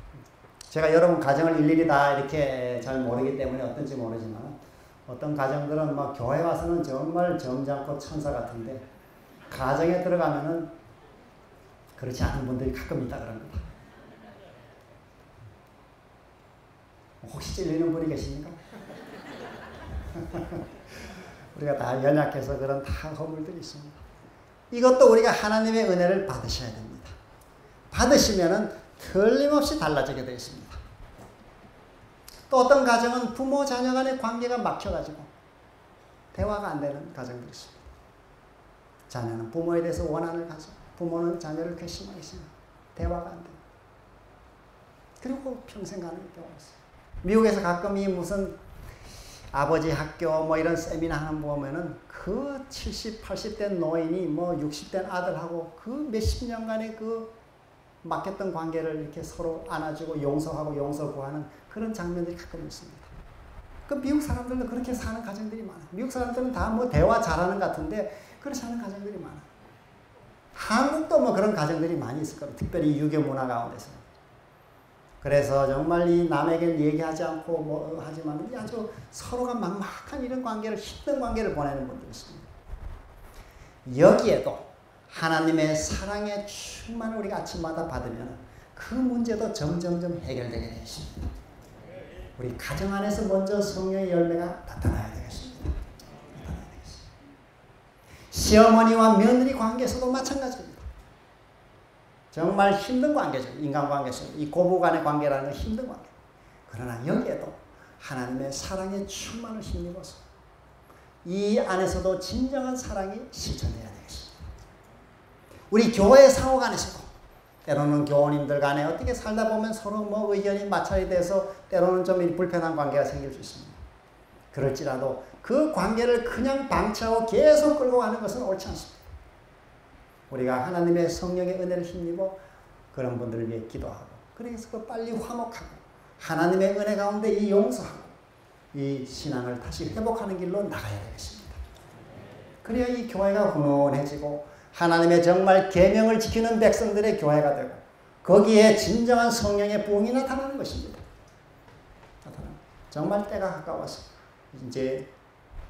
제가 여러분 가정을 일일이 다 이렇게 잘 모르기 때문에 어떤지 모르지만 어떤 가정들은 교회 와서는 정말 점잖고 천사 같은데 가정에 들어가면은 그렇지 않은 분들이 가끔 있다 그럽니다. 혹시 찔리는 분이 계십니까? 우리가 다 연약해서 그런 다 허물들이 있습니다. 이것도 우리가 하나님의 은혜를 받으셔야 됩니다. 받으시면은 틀림없이 달라지게 되어 있습니다. 또 어떤 가정은 부모 자녀 간의 관계가 막혀가지고 대화가 안 되는 가정들이 있습니다. 자녀는 부모에 대해서 원한을 가지고 부모는 자녀를 괘씸하게 생각하고 대화가 안 돼요. 그리고 평생 가는 경우가 있어요. 미국에서 가끔 이 무슨 아버지 학교 이런 세미나 하는 거 보면은 그 70, 80대 노인이 60대 아들하고 그 몇십 년간의 그 막혔던 관계를 이렇게 서로 안아주고 용서하고 용서 구하는 그런 장면들이 가끔 있습니다. 그 미국 사람들도 그렇게 사는 가정들이 많아요. 미국 사람들은 다 대화 잘하는 것 같은데 그렇지 않은 가정들이 많아요. 한국도 그런 가정들이 많이 있을 거예요. 특별히 유교 문화 가운데서. 그래서 정말 이 남에게 얘기하지 않고 뭐 하지만 아주 서로가 막막한 이런 관계를, 힘든 관계를 보내는 분들이 있습니다. 여기에도 하나님의 사랑의 충만을 우리가 아침마다 받으면 그 문제도 점점점 해결되게 되어 있습니다. 우리 가정 안에서 먼저 성령의 열매가 나타나야 되겠습니다. 시어머니와 며느리 관계에서도 마찬가지입니다. 정말 힘든 관계죠. 인간관계에서. 이 고부 간의 관계라는 건 힘든 관계. 그러나 여기에도 하나님의 사랑의 충만을 힘입어서 이 안에서도 진정한 사랑이 실천되어야 되겠습니다. 우리 교회 상호 간에서도 때로는 교우님들 간에 어떻게 살다 보면 서로 뭐 의견이 마찰이 돼서 때로는 좀 불편한 관계가 생길 수 있습니다. 그럴지라도 그 관계를 그냥 방치하고 계속 끌고 가는 것은 옳지 않습니다. 우리가 하나님의 성령의 은혜를 힘입어 그런 분들을 위해 기도하고, 그래서 빨리 화목하고 하나님의 은혜 가운데 이 용서하고 이 신앙을 다시 회복하는 길로 나가야 되겠습니다. 그래야 이 교회가 훈훈해지고 하나님의 정말 계명을 지키는 백성들의 교회가 되고 거기에 진정한 성령의 부흥이 나타나는 것입니다. 정말 때가 가까워서 이제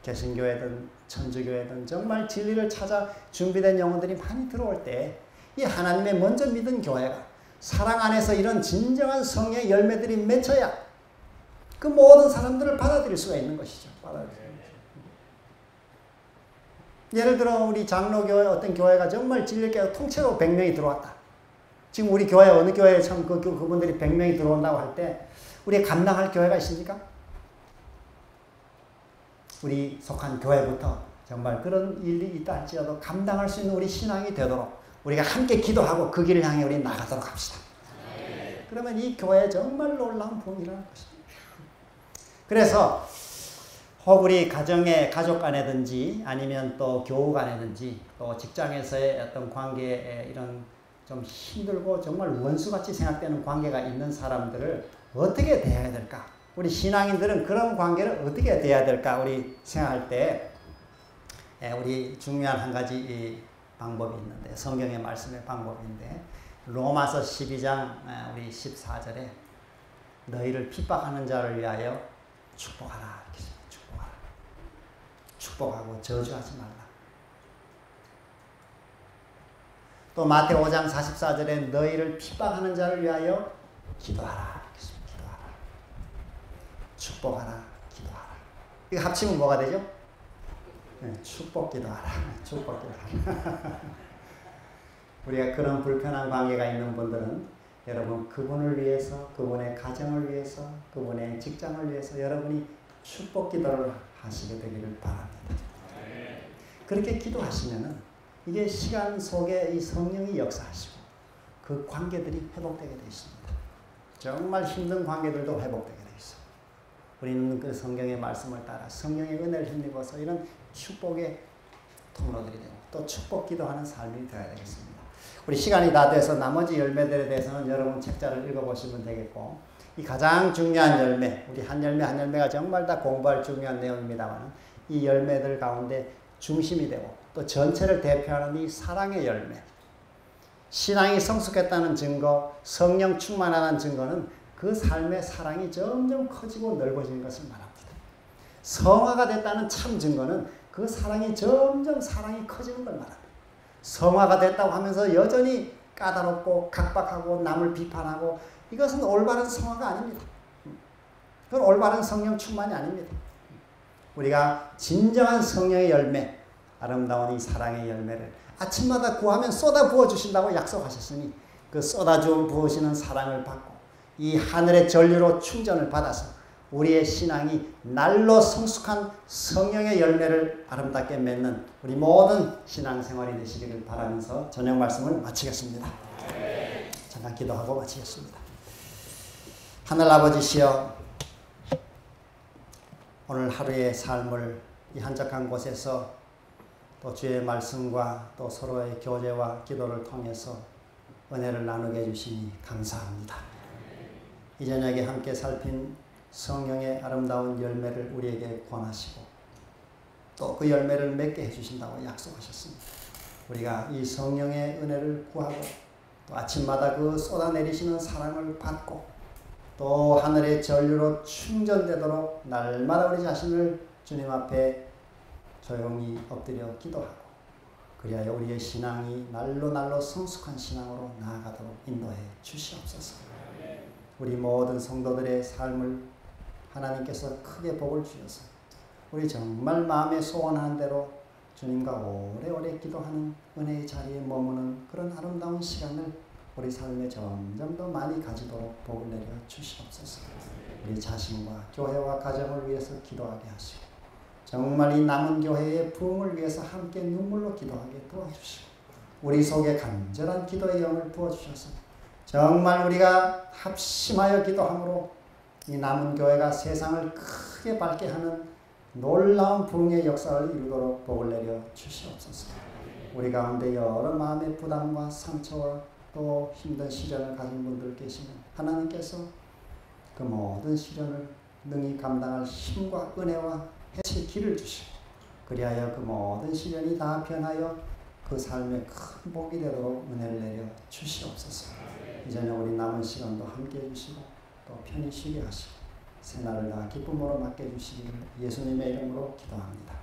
개신교회든 천주교회든 정말 진리를 찾아 준비된 영혼들이 많이 들어올 때 이 하나님의 먼저 믿은 교회가 사랑 안에서 이런 진정한 성령의 열매들이 맺혀야 그 모든 사람들을 받아들일 수가 있는 것이죠. 예를 들어 우리 장로교회 어떤 교회가 정말 진리교회 통째로 100명이 들어왔다. 지금 우리 교회 어느 교회에 참 그분들이 100명이 들어온다고 할 때 우리 감당할 교회가 있습니까? 우리 속한 교회부터 정말 그런 일이 있다 할지라도 감당할 수 있는 우리 신앙이 되도록 우리가 함께 기도하고 그 길을 향해 우리 나가도록 합시다. 그러면 이 교회에 정말 놀라운 부흥이 일어날 것입니다. 그래서 혹 우리 가정의 가족 간에든지 아니면 또 교우 간에든지 또 직장에서의 어떤 관계에 이런 좀 힘들고 정말 원수같이 생각되는 관계가 있는 사람들을 어떻게 대해야 될까? 우리 신앙인들은 그런 관계를 어떻게 대해야 될까? 우리 생각할 때 우리 중요한 한 가지 방법이 있는데, 성경의 말씀의 방법인데, 로마서 12장 우리 14절에 너희를 핍박하는 자를 위하여 축복하라. 이렇게 축복하라. 축복하고 저주하지 말라. 또 마태오 5장 44절에 너희를 핍박하는 자를 위하여 기도하라. 기도하라. 축복하라. 기도하라. 이거 합치면 뭐가 되죠? 네, 축복 기도하라. 축복 기도하라. 우리가 그런 불편한 관계가 있는 분들은 여러분 그분을 위해서, 그분의 가정을 위해서, 그분의 직장을 위해서 여러분이 축복 기도를 하시게 되기를 바랍니다. 그렇게 기도하시면은 이게 시간 속에 이 성령이 역사하시고 그 관계들이 회복되게 되어 있습니다. 정말 힘든 관계들도 회복되게 되어 있어요. 우리는 그 성경의 말씀을 따라 성령의 은혜를 힘입어서 이런 축복의 통로들이 되고 또 축복 기도하는 삶이 되어야 되겠습니다. 우리 시간이 다 돼서 나머지 열매들에 대해서는 여러분 책자를 읽어보시면 되겠고, 이 가장 중요한 열매, 우리 한 열매 한 열매가 정말 다 공부할 중요한 내용입니다만 이 열매들 가운데 중심이 되고 또 전체를 대표하는 이 사랑의 열매, 신앙이 성숙했다는 증거, 성령 충만하다는 증거는 그 삶의 사랑이 점점 커지고 넓어지는 것을 말합니다. 성화가 됐다는 참 증거는 그 사랑이 점점 사랑이 커지는 걸 말합니다. 성화가 됐다고 하면서 여전히 까다롭고 각박하고 남을 비판하고 이것은 올바른 성화가 아닙니다. 그건 올바른 성령 충만이 아닙니다. 우리가 진정한 성령의 열매, 아름다운 이 사랑의 열매를 아침마다 구하면 쏟아 부어주신다고 약속하셨으니 그 쏟아 부으시는 사랑을 받고 이 하늘의 전류로 충전을 받아서 우리의 신앙이 날로 성숙한 성령의 열매를 아름답게 맺는 우리 모든 신앙생활이 되시기를 바라면서 저녁 말씀을 마치겠습니다. 잠깐 기도하고 마치겠습니다. 하늘 아버지시여, 오늘 하루의 삶을 이 한적한 곳에서 또 주의 말씀과 또 서로의 교제와 기도를 통해서 은혜를 나누게 해주시니 감사합니다. 이 저녁에 함께 살핀 성령의 아름다운 열매를 우리에게 권하시고 또 그 열매를 맺게 해주신다고 약속하셨습니다. 우리가 이 성령의 은혜를 구하고 또 아침마다 그 쏟아내리시는 사랑을 받고 또 하늘의 전류로 충전되도록 날마다 우리 자신을 주님 앞에 조용히 엎드려 기도하고 그리하여 우리의 신앙이 날로 성숙한 신앙으로 나아가도록 인도해 주시옵소서. 우리 모든 성도들의 삶을 하나님께서 크게 복을 주셔서 우리 정말 마음에 소원하는 대로 주님과 오래오래 기도하는 은혜의 자리에 머무는 그런 아름다운 시간을 우리 삶에 점점 더 많이 가지도록 복을 내려 주시옵소서. 우리 자신과 교회와 가정을 위해서 기도하게 하시고 정말 이 남은 교회의 부흥을 위해서 함께 눈물로 기도하게 도와주시고 우리 속에 간절한 기도의 영을 부어주셔서 정말 우리가 합심하여 기도함으로 이 남은 교회가 세상을 크게 밝게 하는 놀라운 부흥의 역사를 이루도록 복을 내려 주시옵소서. 우리 가운데 여러 마음의 부담과 상처와 또 힘든 시련을 가진 분들 계시면 하나님께서 그 모든 시련을 능히 감당할 힘과 은혜와 해칠 길을 주시고 그리하여 그 모든 시련이 다 변하여 그 삶에 큰 복이 되도록 은혜를 내려 주시옵소서. 이제는 우리 남은 시간도 함께 해주시고 또 편히 쉬게 하시고 새날을 다 기쁨으로 맡겨주시기를 예수님의 이름으로 기도합니다.